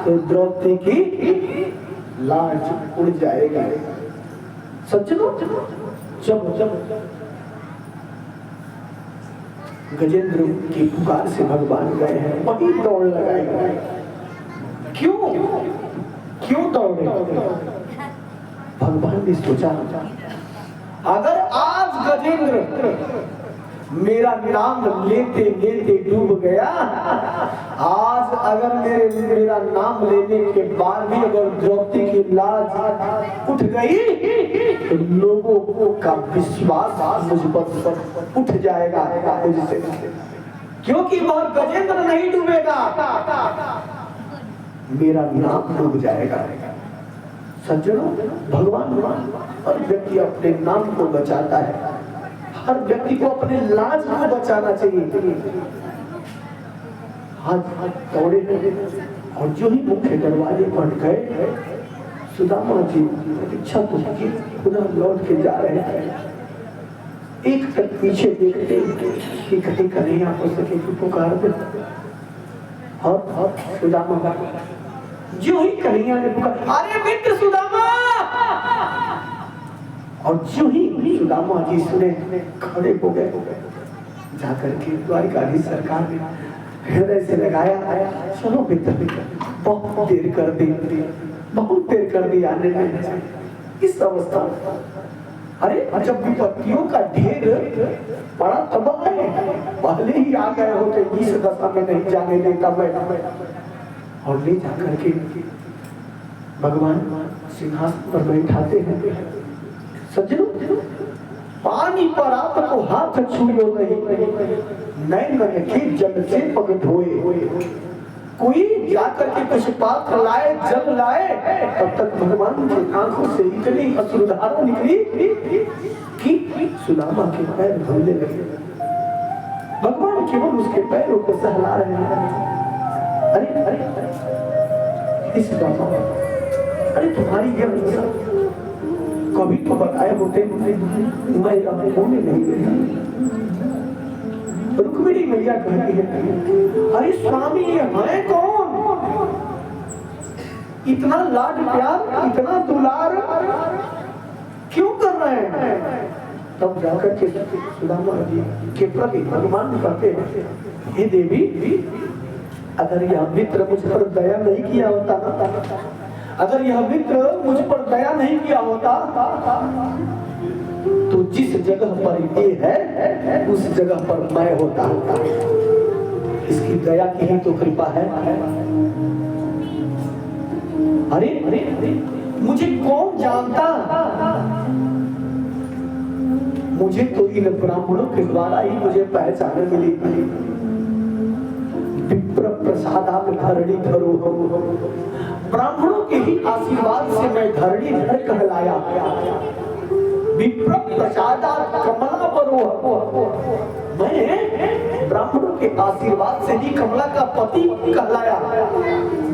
तो द्रौपदी की लाज उड़ जाएगा। सज्जनों, जब गजेंद्र की पुकार से भगवान गए हैं, वही दौड़ लगाए। क्यों दौड़े? भगवान ने सोचा अगर आज गजेंद्र मेरा नाम लेते लेते डूब गया। आज अगर मेरा नाम लेने के बाद भी अगर द्रौपदी की लाज उठ गई तो लोगों का विश्वास मुझ पर उठ जाएगा मुझसे, क्योंकि वह गजेंद्र नहीं डूबेगा, मेरा नाम डूब जाएगा। सज्जनों, भगवान हर व्यक्ति अपने नाम को बचाता है, हर व्यक्ति को अपने लाज को बचाना चाहिए। हाथ दौड़े और जो ही मुख्य दरवाजे पर गए, सुदामा जी प्रतीक्षा की पुनः लौट के जा रहे हैं। एक तक पीछे देखते कि कहीं कन्हैया हो सके कि पुकार दे, और सुदामा जो ही कन्हैया ने पुकार, अरे मित्र सुदामा, और जो ही सुदामा जी सुने खड़े हो गए। जाकर के द्वारिकाधीश सरकार ने हृदय से लगाया, चलो मित्र बहुत देर कर दी, बहुत देर कर दी आने में। इस अवस्था अरे जब विपत्तियों का ढेर बड़ा तबाह है, पहले ही आ गए होते इस दशा में नहीं जाने देता मैं, और ले जाकर के भगवान सिंहासन पर बैठाते हैं। सज्जनों, पानी पर आपको हाथ छुओ नहीं, नैन के जल से पग धोए, कोई जाकर के कुछ पात्र लाए, जल लाए, तब तक भगवान की आंखों से इतनी अश्रुधारा निकली कि सुदामा के पैर धुलने लगे। भगवान केवल उसके पैरों को सहला रहे हैं। अरे अरे इस सुदामा, अरे तुम्हारी यह कभी तो बताए होते, मैं होने नहीं गया। रुक्मिणी मैया कहती है, अरे स्वामी ये है कौन, इतना लाड प्यार, इतना दुलार क्यों कर रहे हैं? तब जाकर के सुदामा जी के प्रति भगवान कहते हैं, हे देवी, अगर यह मित्र मुझ पर दया नहीं किया होता ना, अगर यह मित्र मुझ पर दया नहीं किया होता तो जिस जगह पर ये है उस जगह पर मैं होता। इसकी दया की ही तो कृपा है। अरे अरे अरे मुझे कौन जानता, मुझे तो इन ब्राह्मणों के द्वारा ही मुझे पहचान मिली। विप्र प्रसादात धरणी धरो, ब्राह्मणों के ही आशीर्वाद से मैं धरणी धर कहलाया। विप्र प्रसादात कमला बरो, मैं ब्राह्मणों के आशीर्वाद से ही कमला का पति कहलाया।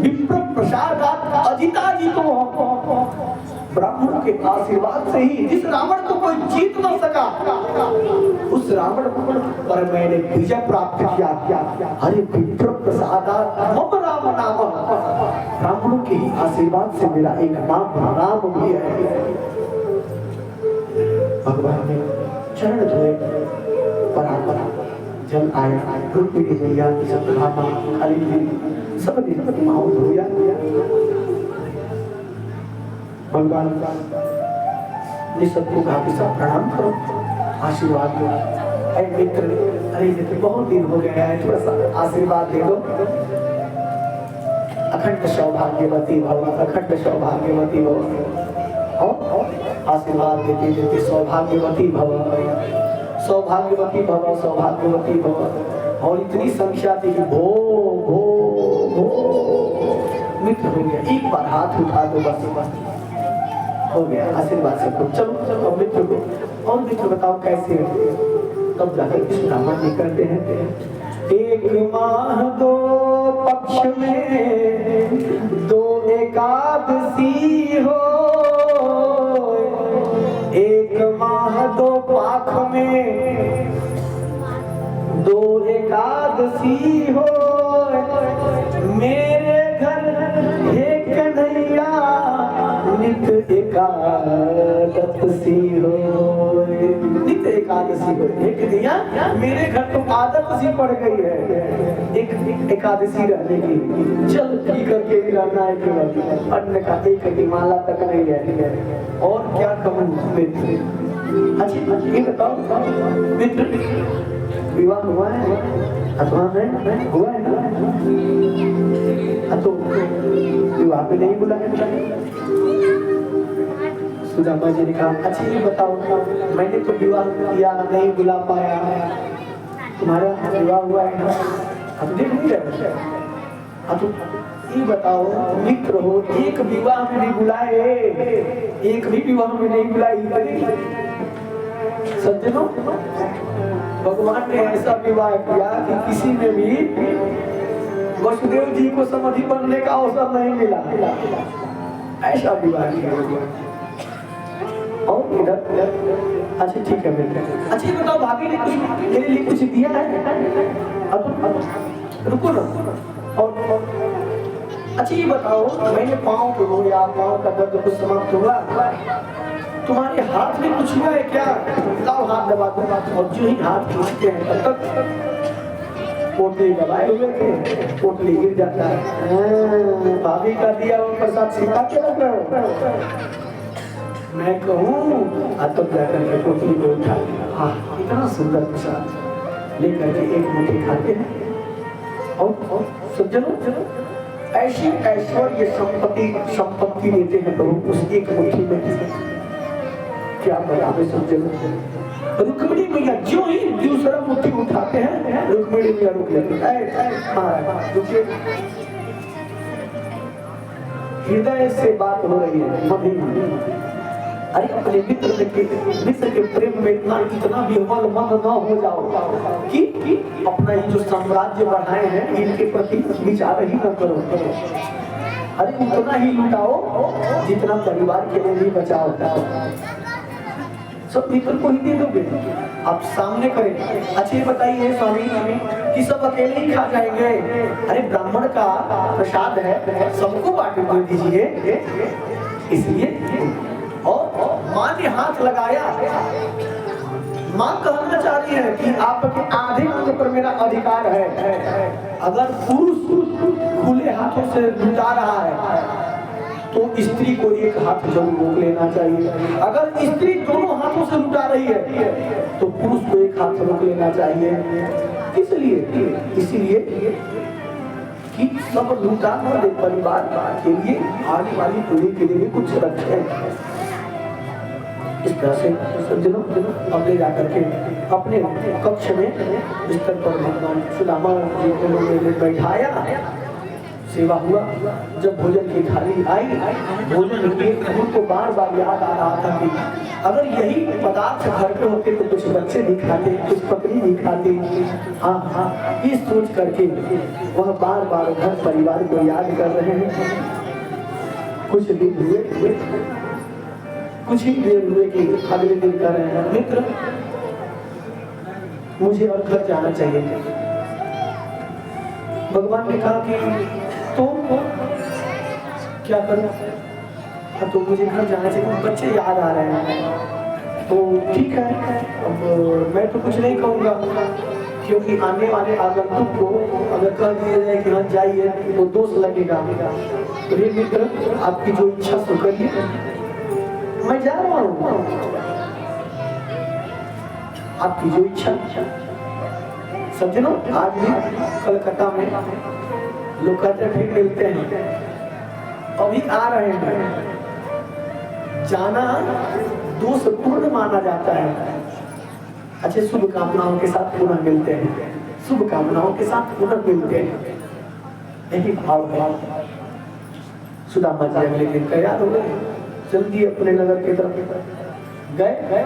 विप्र प्रसादात अजिता जीतो, ब्राह्मणों के आशीर्वाद से ही जिस रावण को कोई जीत न सका, उस रावण पर मैंने विजय प्राप्त किया। अरे विप्र प्रसादात मम राम नाम, ब्राह्मणों के ही आशीर्वाद से मेरा एक नाम राम भी है। भगवान ने चरण धोए, परापरा जल आया, रुक्मिणी मैया की सब भामा खाली सबने पाँव धोया। भगवान ने सबको कहा कि सब प्रणाम करो, आशीर्वाद दो। अरे मित्र, अरे मित्र बहुत दिन हो गया है, थोड़ा सा आशीर्वाद दे दो। अखंड सौभाग्यवती भव, अखंड सौभाग्यवती भव, और आशीर्वाद देते देते सौभाग्यवती भव, सौभाग्यवती भव, सौभाग्यवती भव। और इतनी संख्या थी कि भो भो भो मित्र हो गया। एक बार हाथ उठा दो, बस हो गया आशीर्वाद सबको। चलो चलो मित्र को, और मित्र बताओ कैसे है? तब जाकर इस ब्राह्मण जी करते हैं, एक माह दो पक्ष में दो एकादशी हो, एक माह दो पाख में दो एकादशी हो, मेरे घर हे कन्हैया नित एकादशी हो, नित एकादशी हो। एक दिया मेरे घर तो आदत सी पड़ गई है एक एकादशी रहने की, चल पी करके भी रहना है केवल, अन्न का एक की माला तक नहीं है। और क्या कहूँ मित्र? अच्छा ये बताओ मित्र, विवाह हुआ है अथवा है हुआ है ना, तो विवाह में नहीं बुलाया। सुदामा जी ने कहा अच्छा ये बताओ, मैंने तो विवाह किया नहीं बुला पाया, तुम्हारा विवाह हुआ है ना, हम देख नहीं रहे। तो ये बताओ मित्र हो, एक विवाह में नहीं बुलाए, एक भी विवाह में नहीं बुलाई। सज्जनों, भगवान ने ऐसा विवाह किया कि किसी में भी वसुदेव जी को समाधि बनने का अवसर नहीं मिला, ऐसा विवाह किया। और इधर अच्छा ठीक है बेटे, अच्छा ये बताओ भाभी ने कुछ मेरे लिए कुछ दिया है? अब रुको ना। और अच्छा ये बताओ, मैंने पाँव को धोया, पाँव का दर्द कुछ समाप्त हुआ? तुम्हारे हाथ में कुछ हुआ है क्या? लाओ हाथ दबा दो। और जो ही हाथ खींचते हैं तब तक पोटली दबाए हुए थे, पोटली गिर जाता है। भाभी का दिया वो प्रसाद छिपा के रख रहे हो, मैं कहूँ तब जाकर के पोटली को उठा, हाँ इतना सुंदर प्रसाद लेकर के एक मुट्ठी खाते हैं। और सज्जनों, ऐसी ऐश्वर्य संपत्ति देते हैं प्रभु उस एक मुट्ठी में। क्या बतावे सज्जनों, रुक्मिणी मैया जो ही दूसरा मुट्ठी उठाते हैं, रुक्मिणी मैया रुक लेते हैं। हृदय से बात हो रही है मधुर। अरे अपने मित्र के प्रेम में इतना विह्वल मन न हो जाओ कि अपना ये जो साम्राज्य बढ़ाए हैं इनके प्रति विचार ही न करो। अरे उतना ही लुटाओ जितना परिवार के लिए भी बचाओ। सब मित्र को ही दे दोगे, आप सामने करें। अच्छा ये बताइए स्वामी कि सब अकेले ही खा जाएंगे? अरे ब्राह्मण का प्रसाद है, सबको बांट दीजिए। इसलिए और माँ ने हाथ लगाया, माँ कहना चाह रही है कि आपके आधे अंग पर मेरा अधिकार है। अगर पुरुष खुले हाथों से लुटा रहा है तो स्त्री को एक हाथ जरूर रोक लेना चाहिए। अगर स्त्री दोनों हाथों से लुटा रही है तो पुरुष को एक हाथ रोक लेना चाहिए। इसलिए कि सब लुटा न दे, परिवार के लिए, आने वाली पीढ़ी के लिए भी कुछ रखें। इस तरह से सज्जनों अब ले जाकर के अपने कक्ष में बिस्तर पर भगवान सुदामा जी को लोगों बैठाया, सेवा हुआ। जब भोजन की थाली आई, भोजन के उनको बार बार याद आ रहा था कि अगर यही पदार्थ घर पे होते तो कुछ बच्चे भी खाते, कुछ पत्नी भी खाते। हाँ, ये सोच करके वह बार बार घर परिवार को याद कर रहे हैं। कुछ दिन हुए, कुछ ही देर हुए कि अगले दिन कर रहे हैं मित्र मुझे और घर जाना चाहिए। भगवान ने कहा कि तो क्या करूं? तो मुझे घर जाना चाहिए, बच्चे याद आ रहे हैं। तो ठीक है, अब मैं तो कुछ नहीं कहूँगा क्योंकि आने वाले आगंतुक को अगर कह दिया जाए कि हाँ जाइए तो दोष लगेगा। तो ये मित्र आपकी जो इच्छा सो करिए, मैं जा रहा हूँ, आपकी जो इच्छा। सज्जनों, आज भी कलकत्ता में लोग कहते फिर मिलते हैं, अभी आ रहे हैं। जाना दोषपूर्ण माना जाता है। अच्छे शुभकामनाओं के साथ पुनः मिलते हैं, शुभकामनाओं के साथ पुनः मिलते हैं, यही भाव है। सुदामा जी अगले दिन तैयार हो गए, जल्दी अपने नगर की तरफ गए।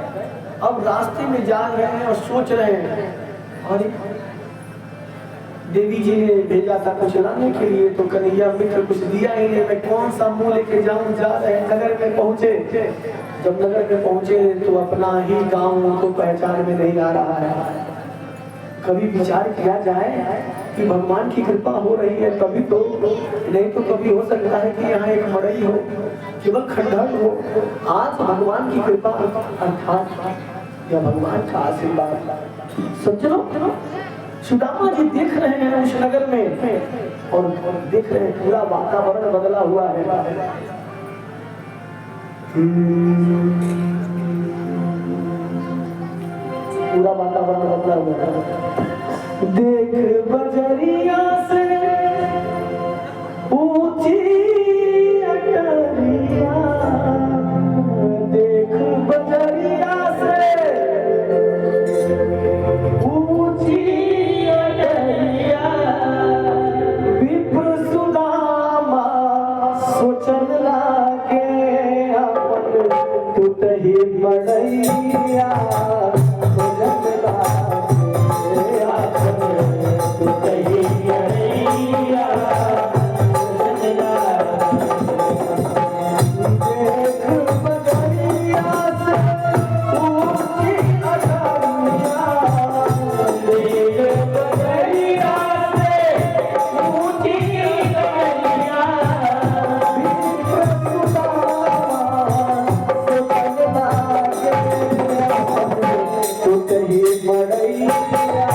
अब रास्ते में जा रहे हैं और सोच रहे हैं, अरे देवी जी ने भेजा था कुछ लाने के लिए, तो कन्हैया मित्र कुछ दिया ही नहीं, मैं कौन सा मुंह लेके जाऊं। जा रहे नगर में पहुंचे, जब नगर में पहुंचे तो अपना ही गांव उनको पहचान में नहीं आ रहा है। कभी विचार किया जाए कि भगवान की कृपा हो रही है तभी तो, नहीं तो कभी हो सकता है कि यहाँ एक मड़ई हो, केवल खंडहर हो। आज भगवान की कृपा अर्थात या भगवान का आशीर्वाद। सज्जनों, सुदामा जी देख रहे हैं उस नगर में और देख रहे हैं पूरा वातावरण बदला हुआ है। पूरा वातावरण बदला हुआ है। देख बजरिया से ऊंची अटरिया, देख बजरिया से ऊंची अटरिया, विप्र सुदामा सोचन लागे अपन टूटही मड़ैया, सोचन लागे अपन टूटही मड़ैया, सोचन लागे देख बजरिया से ऊंची अटरिया, देख बजरिया से ऊंची अटरिया, विप्र सुदामा सोचन लागे टूटही मड़ैया, टूटही मड़ैया।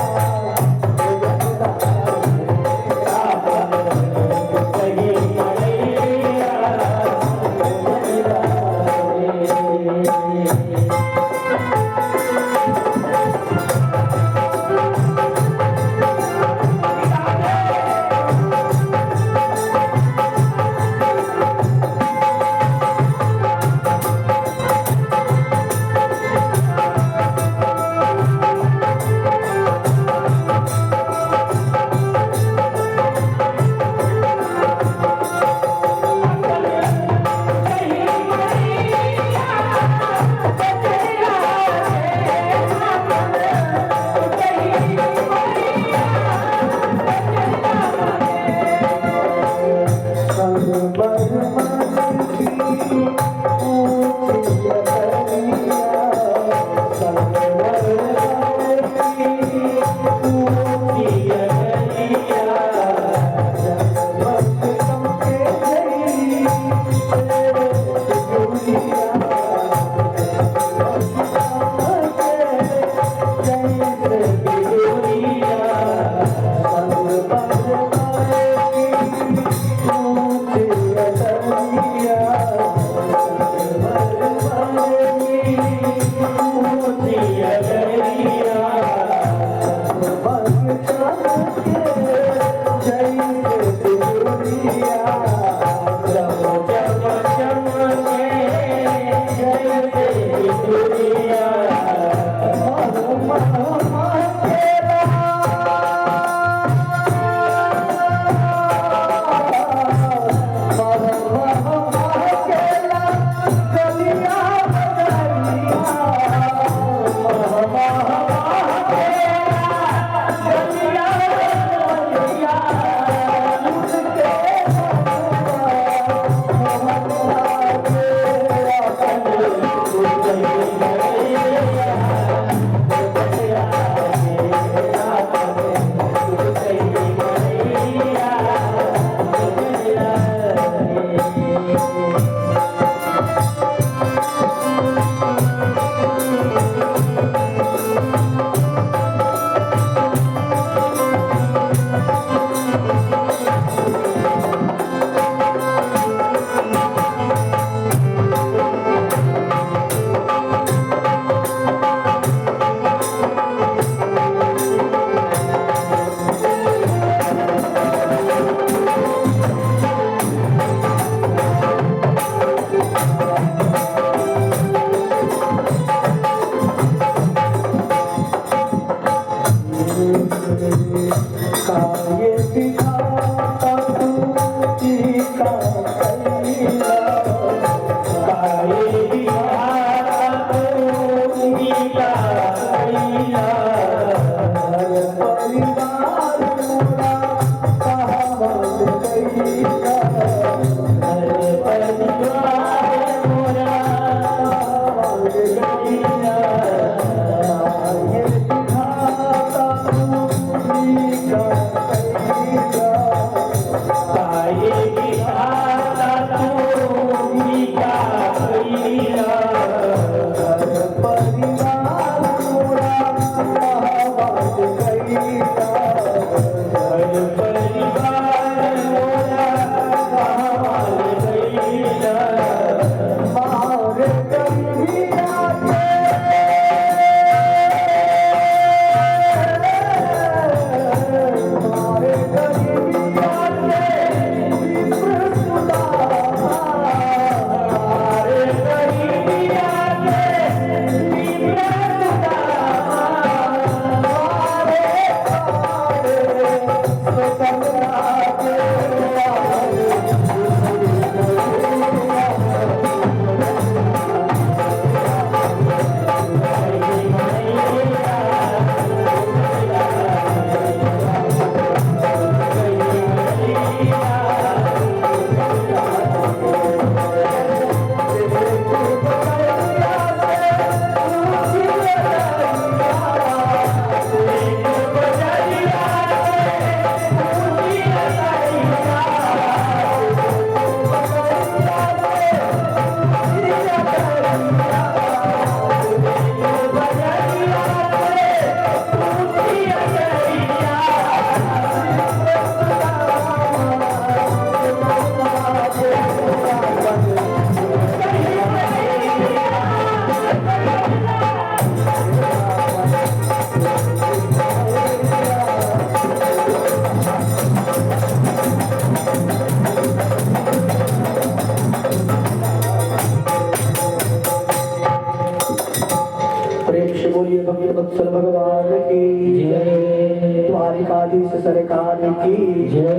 बोलिए भक्तवत्सल भगवान की जय, द्वारिकाधीश सरकार की जय।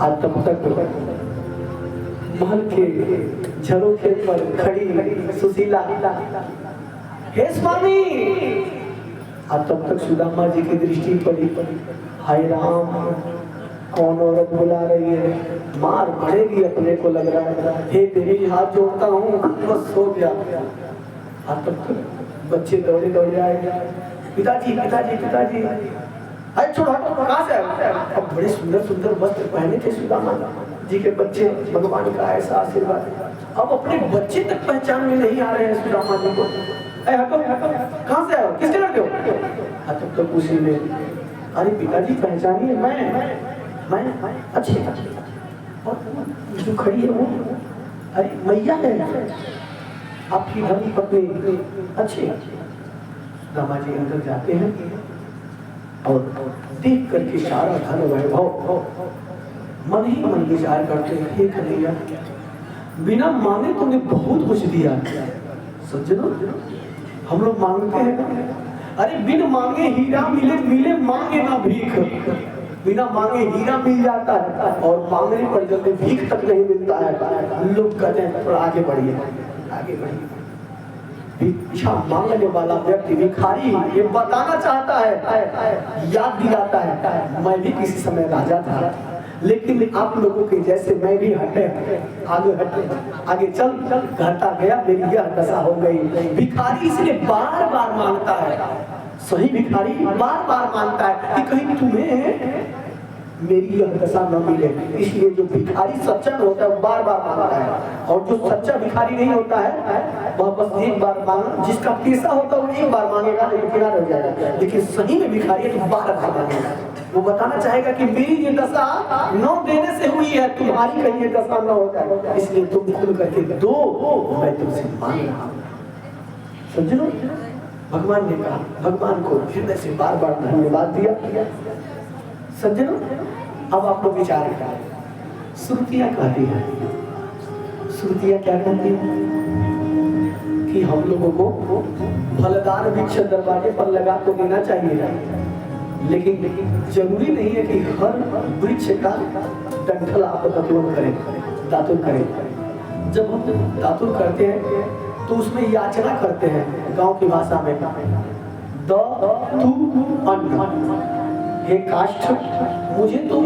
आज तब तक महल के झरोखे पर खड़ी सुशीला, हे स्वामी, आज तब तक सुदामा जी की दृष्टि पड़ी, हाय राम, कौन औरत बुला रही है, मार पड़ेगी अपने को लग रहा है, हे देवी हाथ जोड़ता हूँ, बस हो गया। आज तब तक बच्चे दौड़े दौड़े आए, पिताजी पिताजी पिताजी, अरे छोड़ो हटो, कहाँ से आए? अब बड़े सुंदर सुंदर वस्त्र पहने थे सुदामा जी के बच्चे, भगवान का ऐसा आशीर्वाद, अब अपने बच्चे तक पहचान में नहीं आ रहे हैं सुदामा जी को। अरे हटो हटो, कहाँ से आए, किसके लड़के हो? तब तक उसी में, अरे पिताजी पहचानिए, मैं अच्छे, और जो खड़ी है वो, अरे मैया है, आपकी धर्म पत्नी, अच्छे। रामा जी अंदर जाते हैं और देख करके सारा धन वैभव मन ही मन विचार करते हैं, हे कन्हैया, बिना मांगे तुमने बहुत कुछ दिया। सज्जनों, हम लोग मांगते हैं, अरे बिन मांगे हीरा मिले, मिले मांगे ना भीख। बिना मांगे हीरा मिल जाता है और मांगने पर जल्दी भीख तक नहीं मिलता है। लोग कहते हैं थोड़ा आगे बढ़िए, आगे बढ़िए। भिक्षा मांगने वाला व्यक्ति भिखारी ये बताना चाहता है, याद दिलाता है, मैं भी किसी समय राजा था, लेकिन आप लोगों के जैसे मैं भी हटे आगे चल घटा गया, मेरी यह दशा हो गई। भिखारी इसलिए बार बार मांगता है, सही भिखारी बार बार मांगता है कि कहीं तुम्हें मेरी यह दशा न मिले, इसलिए जो भिखारी सच्चा होता है वो बार बार मांगता है, और जो सच्चा भिखारी नहीं होता है वह बस एक बार मांग, जिसका पैसा होता है वो एक बार मांगेगा लेकिन किनारे हो जाएगा, लेकिन सही में भिखारी है तो बार बार मांगेगा। वो बताना चाहेगा कि मेरी ये दशा न देने से हुई है, तुम्हारी कहीं ये दशा न होगा, इसलिए तुम खुद करके दो, मैं तुमसे मांग रहा हूँ। समझो, भगवान ने कहा, भगवान को हृदय से बार बार धन्यवाद दिया। सज्जनों, अब आप लोग विचार करें, श्रुतियां कहती हैं, श्रुतियां क्या कहती हैं कि हम लोगों को फलदार वृक्ष दरवाजे पर लगा तो देना चाहिए, लेकिन जरूरी नहीं है कि हर वृक्ष का डंठल आप दातुन करें, दातुन करें। जब हम दातुन करते हैं तो उसमें याचना करते हैं, गांव की भाषा में, द तू अन्न, हे काष्ठ मुझे तुम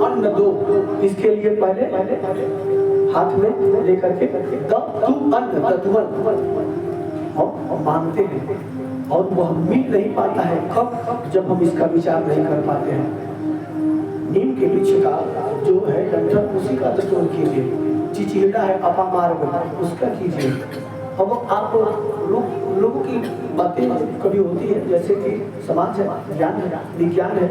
अन्न दो। इसके लिए पहले हाथ में लेकर के द तू अन्न, और मांगते हैं, और वह मिल नहीं पाता है। कब? जब हम इसका विचार नहीं कर पाते हैं। नीम के वृक्ष का जो है डंठल, उसी का दस्तूर कीजिए। चिचिड़ा है अपामार्ग, उसका कीजिए। अब आप लोगों की बातें कभी होती है, जैसे कि समाज है, ज्ञान है, विज्ञान है,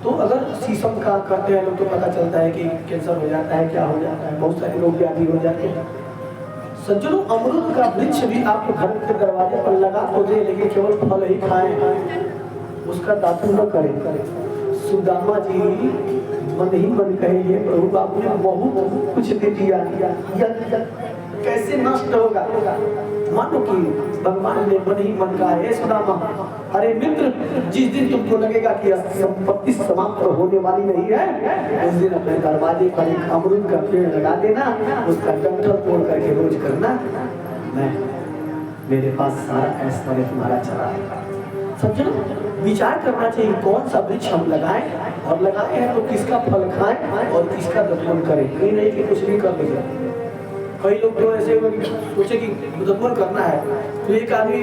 तो अगर शीशम का करते हैं लोग तो पता चलता है कि कैंसर हो जाता है, क्या हो जाता है, बहुत सारे रोग व्याधि हो जाते हैं। सज्जनों, अमरूद का वृक्ष भी आप घर के दरवाजे पर लगा तो दे, लेकिन केवल फल ही खाएं, उसका दातुन न करें। सुदामा जी मन ही मन कहे, प्रभु आपने बहुत कुछ दे दिया, कैसे नष्ट होगा? मानो कि भगवान ने मन ही मन कहा, हे सुदामा, अरे मित्र, जिस दिन तुमको लगेगा कि संपत्ति समाप्त होने वाली नहीं है, उस दिन अपने दरवाजे पर एक अमरूद का पेड़ लगा देना, उसका डंठल तोड़ करके रोज करना, मैं मेरे पास सारा ऐश्वर्य तुम्हारा चला है। सज्जनों, विचार करना चाहिए कौन सा वृक्ष हम लगाएं, और लगाए हैं तो किसका फल खाएं और किसका दफन करें। ये नहीं कि कुछ भी कर लीजिए। कई लोग तो ऐसे सोचे कि दफन करना है, तो एक आदमी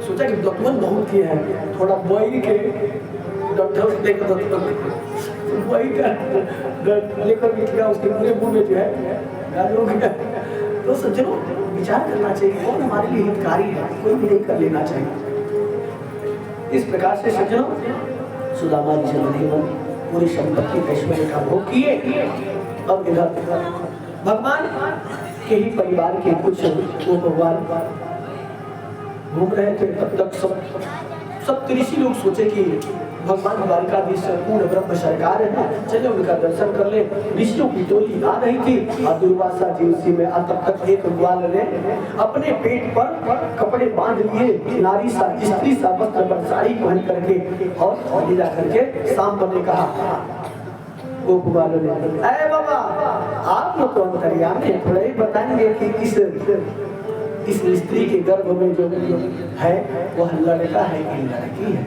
सोचा कि दफन बहुत किए हैं, थोड़ा बॉइल के डॉक्टर लेकर वही लेकर भी किया, उसके पूरे मुंह में जो है। तो सज्जनों, विचार करना चाहिए कौन हमारे लिए हितकारी है, कोई भी नहीं कर लेना चाहिए। इस प्रकार से सज्जनों, सुदामा जी से पूरी संपत्ति ऐश्वर्य का भोग किए। अब इधर भगवान के ही परिवार के कुछ वो भगवान घूम रहे थे, तब तक सब ऋषि लोग सोचे कि भगवान द्वारिकाधीश पूर्ण ब्रह्म सरकार है, चले उनका दर्शन कर ले। ऋषियों की टोली आ रही थी और दुर्वासा जी उसी में तब तक एक ग्वाल ने अपने पेट पर कपड़े बांध लिए, नारी सा स्त्री सा वस्त्र पर साड़ी पहन करके और ले जा करके शाम ने कहा गोप ग्वालों ने, अरे बाबा आप लोग तो अंतर्यामी हैं, थोड़ा ही बताएंगे कि इस स्त्री के गर्भ में जो है वह लड़का है कि लड़की है।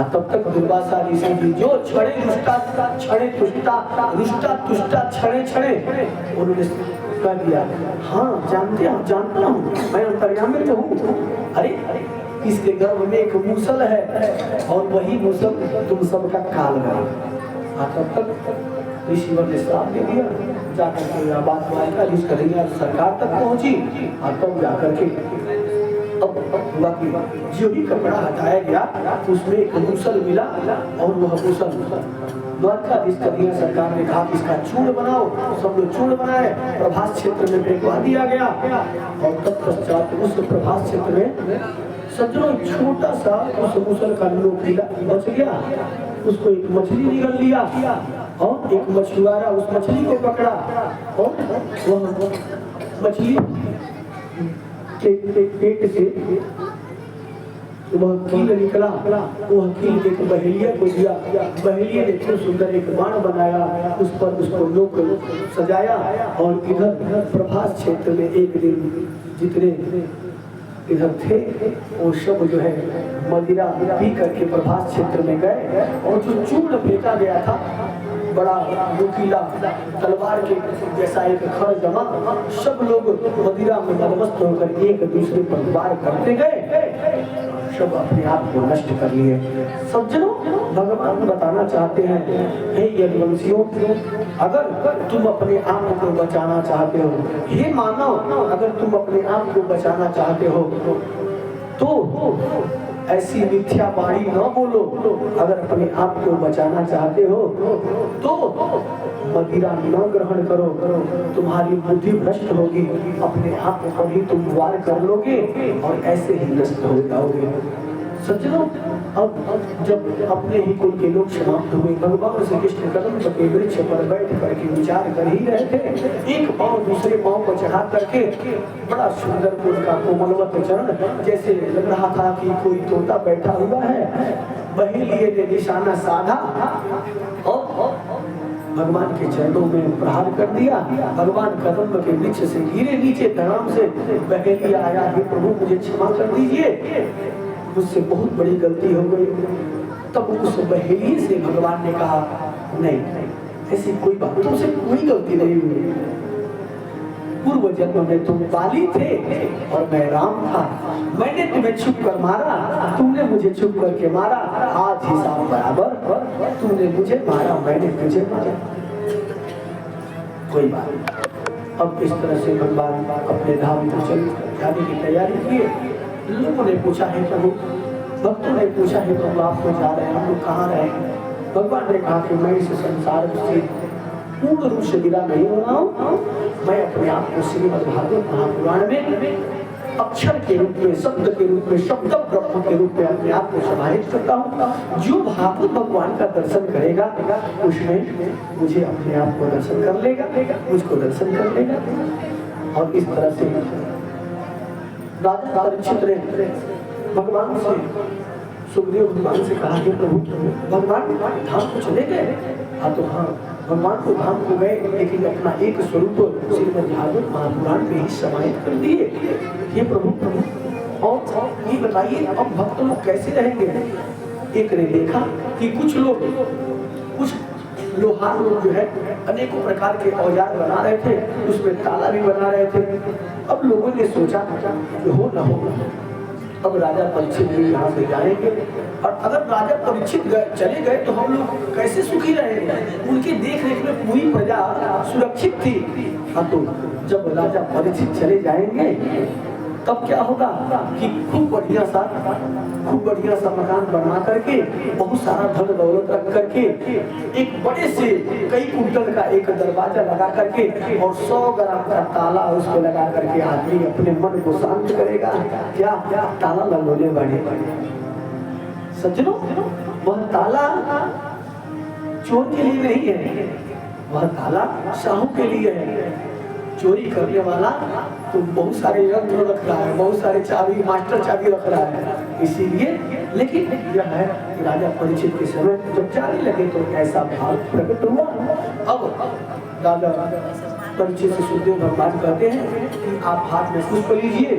तब तक दुर्वासा ऋषि जी जो छड़े तुष्टा छड़े उन्होंने कह दिया, हाँ जानता हूँ मैं अंतर्यामी तो हूँ। अरे इसके गर्भ में एक मूसल है और वही मूसल तुम सबका काल है। तब तक ऋषिवर ने श्राप दे दिया, जाकर के बात करेंगे सरकार तक पहुंची और तब जाकर के अब बाकी जो भी कपड़ा हटाया गया उसमें एक मूसल मिला और वह मूसल द्वारकाधीश सरकार ने कहा इसका चूर्ण बनाओ। सब लोग चूर्ण बनाए, प्रभास क्षेत्र में फेंकवा दिया गया और तत्पश्चात उस प्रभास क्षेत्र में सज्जनों छोटा सा उस मूसल का लोकीला बच गया। उसको एक मछली निगल लिया और एक मछुआरा उस मछली को पकड़ा और वह मछली के पेट से वह कील निकला। वह कील एक बहेलिया को दिया, बहेलिया ने खूब सुंदर एक बाण बनाया, उस पर उसको लोक सजाया और इधर प्रभास क्षेत्र में एक दिन जितने इधर थे वो सब जो है मदिरा पी करके प्रभास क्षेत्र में गए और जो चूर्ण फेंका गया था बड़ा नुकीला तलवार के जैसा एक खर जमा, सब लोग मदिरा में मदमस्त होकर एक दूसरे पर वार करते गए, सब अपने आप को नष्ट कर लिए। सज्जनों भगवान बताना चाहते हैं, हे यदुवंशियों, अगर तुम अपने आप को बचाना चाहते हो, हे मानव अगर तुम अपने आप को बचाना चाहते हो तो ऐसी मिथ्या वाणी न बोलो। अगर अपने आप को बचाना चाहते हो तो मदिरा न ग्रहण करो, तुम्हारी बुद्धि भ्रष्ट होगी, अपने आप पर ही तुम वार कर लोगे और ऐसे ही नष्ट हो जाओगे। सज्जनों अब जब अपने ही कुल के लोग समाप्त हुए, भगवान श्री कृष्ण कदम के वृक्ष पर बैठ करके विचार कर ही रहे थे, एक पांव दूसरे पांव को चढ़ा करके बड़ा सुंदर उनका कोमलवत चरण जैसे लग रहा था कि कोई तोता बैठा हुआ है, वही लिए ने निशाना साधा और भगवान के चरणों में प्रहार कर दिया। भगवान कदम के वृक्ष से गिरे नीचे, धड़ाम से बहेली आया, हे प्रभु मुझे क्षमा कर दीजिए, मुझसे बहुत बड़ी गलती हो गई। तब उस बहेली से भगवान ने कहा, नहीं ऐसी कोई बात, तुमसे कोई गलती नहीं हुई, पूर्व जन्म में तुम बाली थे और मैं राम था, मैंने तुम्हें छुप कर मारा, तुमने मुझे छुप करके मारा, आज हिसाब बराबर, तुमने मुझे मारा मैंने तुझे मारा, कोई बात नहीं। अब इस तरह से भगवान अपने धाम को चल जाने की तैयारी किए। लोगों ने पूछा है प्रभु, भक्तों ने पूछा है प्रभु आप तो जा रहे हैं, हम लोग कहाँ रहेंगे? भगवान ने कहा कि मैं इस संसार से पूर्ण रूप से विदा नहीं हो रहा हूँ, मैं अपने आप को श्रीमद् भागवत महापुराण में अक्षर के रूप में, शब्द के रूप में, शब्द ब्रह्म के रूप में अपने आप को समाहित करता हूँ। जो भागवत भगवान का दर्शन करेगा उसमें मुझे अपने आप को दर्शन कर लेगा, मुझको दर्शन कर लेगा। और इस तरह से राजा परीक्षित ने भगवान से, सुखदेव भगवान से कहा कि प्रभु भगवान धाम को चले गए? हाँ तो हाँ, भगवान को धाम को गए, लेकिन अपना एक स्वरूप श्रीमद् भागवत महापुराण में ही समाहित कर दिए। ये प्रभु और ये बताइए अब भक्त लोग कैसे रहेंगे? एक ने देखा कि कुछ लोग, कुछ लोहार लोग जो है अनेकों प्रकार के औजार बना रहे थे, उसमें ताला भी बना रहे थे। अब लोगों ने सोचा कि हो न हो, अब राजा परीक्षित भी यहाँ से जाएंगे और अगर राजा परीक्षित चले गए तो हम लोग कैसे सुखी रहेंगे? उनकी देख रेख में पूरी प्रजा सुरक्षित थी। हाँ तो जब राजा परीक्षित चले जाएंगे तब क्या होगा कि खूब बढ़िया सा मकान बना करके, बहुत सारा धन दौलत रख करके, एक बड़े से कई कुंटल का एक दरवाजा लगा करके और 100 ग्राम का ताला उसको लगा करके आदमी अपने मन को शांत करेगा। क्या ताला लगोले बड़े सज्जनों, वह ताला चोर के लिए नहीं है, वह ताला साहू के लिए है। चोरी करने वाला तो बहुत सारे यंत्र रख रहा है, बहुत सारे चाबी, मास्टर चाबी रख रहा है, इसीलिए। लेकिन यह है कि राजा परीक्षित के समय जब जाने लगे तो ऐसा भाव प्रकट हुआ। अब राजा परीक्षित से सुखदेव भगवान कहते हैं कि आप हाथ में पुष्प लीजिए।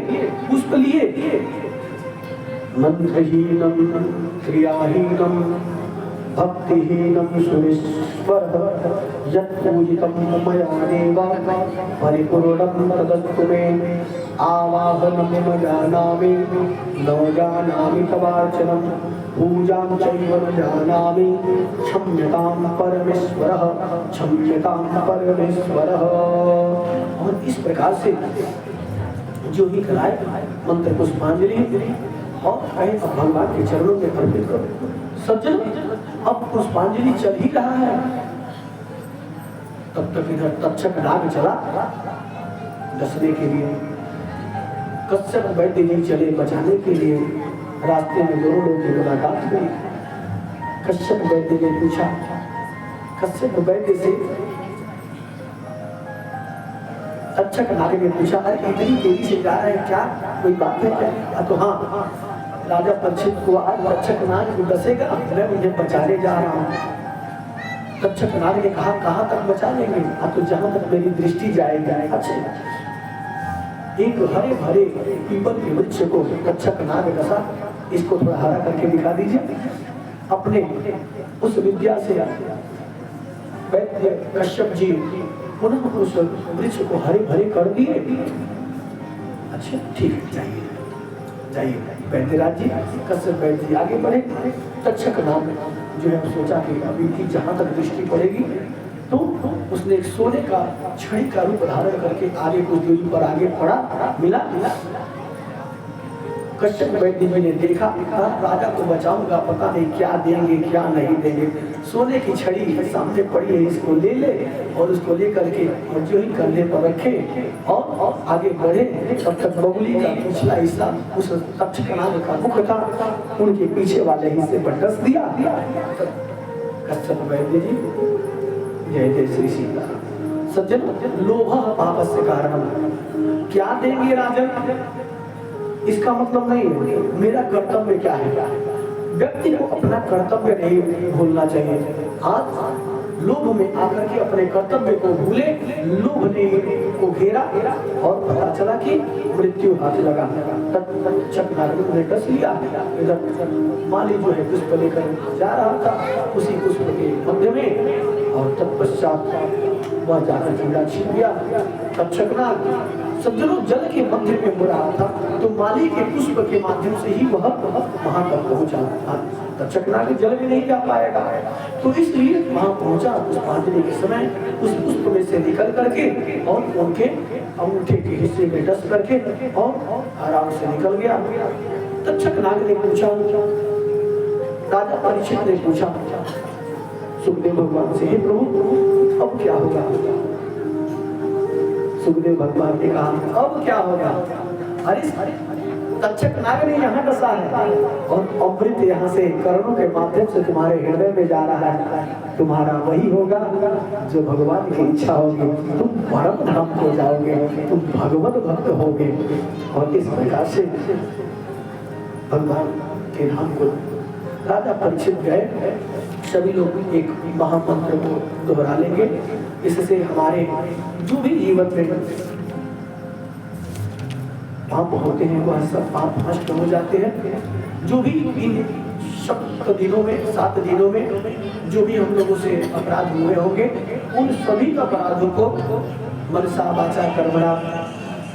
पुष्प लिए, मंत्रहीनम क्रियाहीनम भक्तिहीनम सुरेश्वर यत् पूजितं मया देवा परिपूर्णं तदस्तु मे आवाहनं न जानामि न जानामि तवार्चनं पूजां चैव न जानामि क्षम्यतां परमेश्वरः क्षम्यतां परमेश्वरः। और इस प्रकार से जो भी कराए मंत्र पुष्पांजलि और कहे अब भगवान के चरणों में अर्पित करो। सज्जन अब पुष्पांजलि चल ही रहा है, तब तक इधर तक्षक नाग चला डसने के लिए। कश्यप वैद्य जी चले बचाने के लिए। रास्ते में दोनों लोगों की मुलाकात हुई। कश्यप वैद्य ने पूछा, कश्यप वैद्य से तक्षक नाग ने पूछा, अरे इतनी तेजी से जा रहा है, क्या कोई बात है क्या? तो हाँ, राजा परीक्षित को आज तक्षक नाग डसेगा, मैं उन्हें बचाने जा रहा हूँ। तक्षक नाग ने कहा, कहाँ तक बचा लेंगे? तो जहाँ तक मेरी दृष्टि जाएगी। अच्छा, एक हरे भरे पीपल के वृक्ष को तक्षक नाग डसा। इसको थोड़ा हरा करके दिखा दीजिए। अपने उस विद्या से वैद्य कश्यप जी पुनः उस वृक्ष को हरे भरे कर दिए। अच्छा ठीक है, जाइए जाइए वैद्यराज जी। कश्यप वैद्य जी आगे बढ़े। तक्षक नाग जो है सोचा कि अभी की जहाँ तक दृष्टि पड़ेगी, तो उसने एक सोने का छड़ी का रूप धारण करके आगे कुछ दूरी पर आगे बढ़ा, मिला। कश्यप वैद्य जी ने देखा, राजा को बचाऊंगा, पता नहीं क्या देंगे क्या नहीं देंगे। सोने की छड़ी सामने पड़ी है, इसको ले ले। और उसको लेकर के जो ही कंधे पर रखे और आगे बढ़े। तब तक बगुली का पिछला हिस्सा उस तक्षक नाग का मुख था, उनके पीछे वाले हिस्से पर डस दिया। कश्यप वैद्य जी जय जय श्री सीता। सज्जन, लोभ पापस्य कारणम। क्या देंगे राजन, इसका मतलब नहीं है मेरा कर्तव्य क्या है। व्यक्ति को अपना कर्तव्य नहीं भूलना चाहिए। आज लोभ में आकर के अपने कर्तव्य को भूले, लोभ ने को घेरा और पता चला कि मृत्यु हाथ लगा। तक्षक नाग ने डस लिया। इधर माली जो है पुष्प लेकर जा रहा था, उसी पुष्प के मध्य में, और तत्पश्चात वह जाकर कीड़ा छीन गया। तक्षक नाग सज्जनों जल के मध्य में हो रहा था, तो माली के पुष्प के माध्यम से ही वह वहां तक पहुंचा। तक्षक नाग जल में नहीं जा पाएगा, तो इसलिए वहां पहुंचा। पुष्पांजलि के समय उस पुष्प में से निकल करके और उनके अंगूठे के हिस्से में डस करके और आराम से निकल गया। तक्षक नाग ने पूछा, राजा परीक्षित ने पूछा सुखदेव भगवान से, हे प्रभु अब क्या होगा? सुखदेव भगवान ने कहा, अब क्या होगा? अरे तक्षक नाग ने यहाँ डसा है और अमृत यहाँ से कर्णों के माध्यम से तुम्हारे हृदय में जा रहा है। तुम्हारा वही होगा जो भगवान की इच्छा होगी। तुम परम धाम को जाओगे, तुम भगवत भक्त होगे। और इस प्रकार से भगवान के नाम को राजा परीक्षित गए। सभी लोग एक महामंत्र को दोहरा लेंगे। इससे हमारे जो भी जीवन में पाप होते हैं वह सब पाप नष्ट हो जाते हैं। जो भी इन 7 दिनों में 7 दिनों में जो भी हम लोगों से अपराध हुए होंगे, उन सभी अपराधों को मनसा वाचा कर्मणा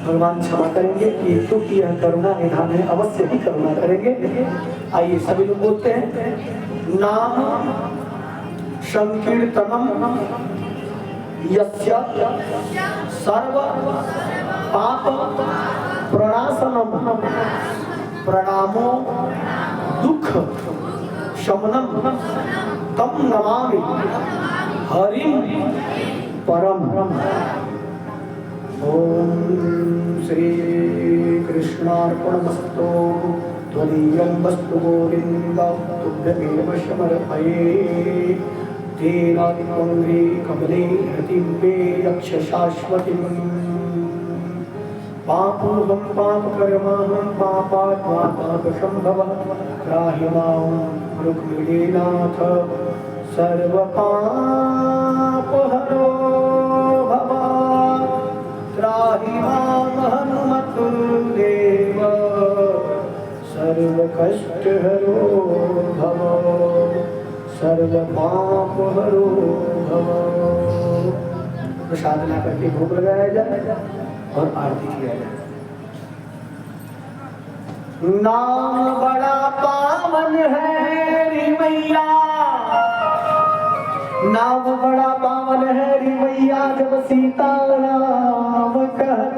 भगवान क्षमा करेंगे। ये तो यह करुणा निधान है, अवश्य ही करुणा करेंगे। आइए सभी लोग बोलते हैं, नाम संकीर्तनम यस्य सर्व पाप प्रणाशनम प्रणामो दुख शमनम तम नमामि हरिम परम। ओम श्री कृष्णार्पणमस्तु। त्वदीयं वस्तु गोविन्द तुभ्यमेव समर्पये तेनादिमङ्गे कमले हृतिं मे रक्ष शाश्वतीम् पापोऽहं पापकर्माहं पापात्मा पापसम्भवः त्राहि मां रुक्मिणीनाथ सर्वपापहरो भव त्राहि मां हनुमत्देव सर्वकष्टहरो भव सर्वपापहरो भव। प्रसाद ला करके भोग लगाया जाए और आरती किया जाए। नाम बड़ा पावन है रे मैया, नाम बड़ा पावन है रे मैया, जब सीता राम कहत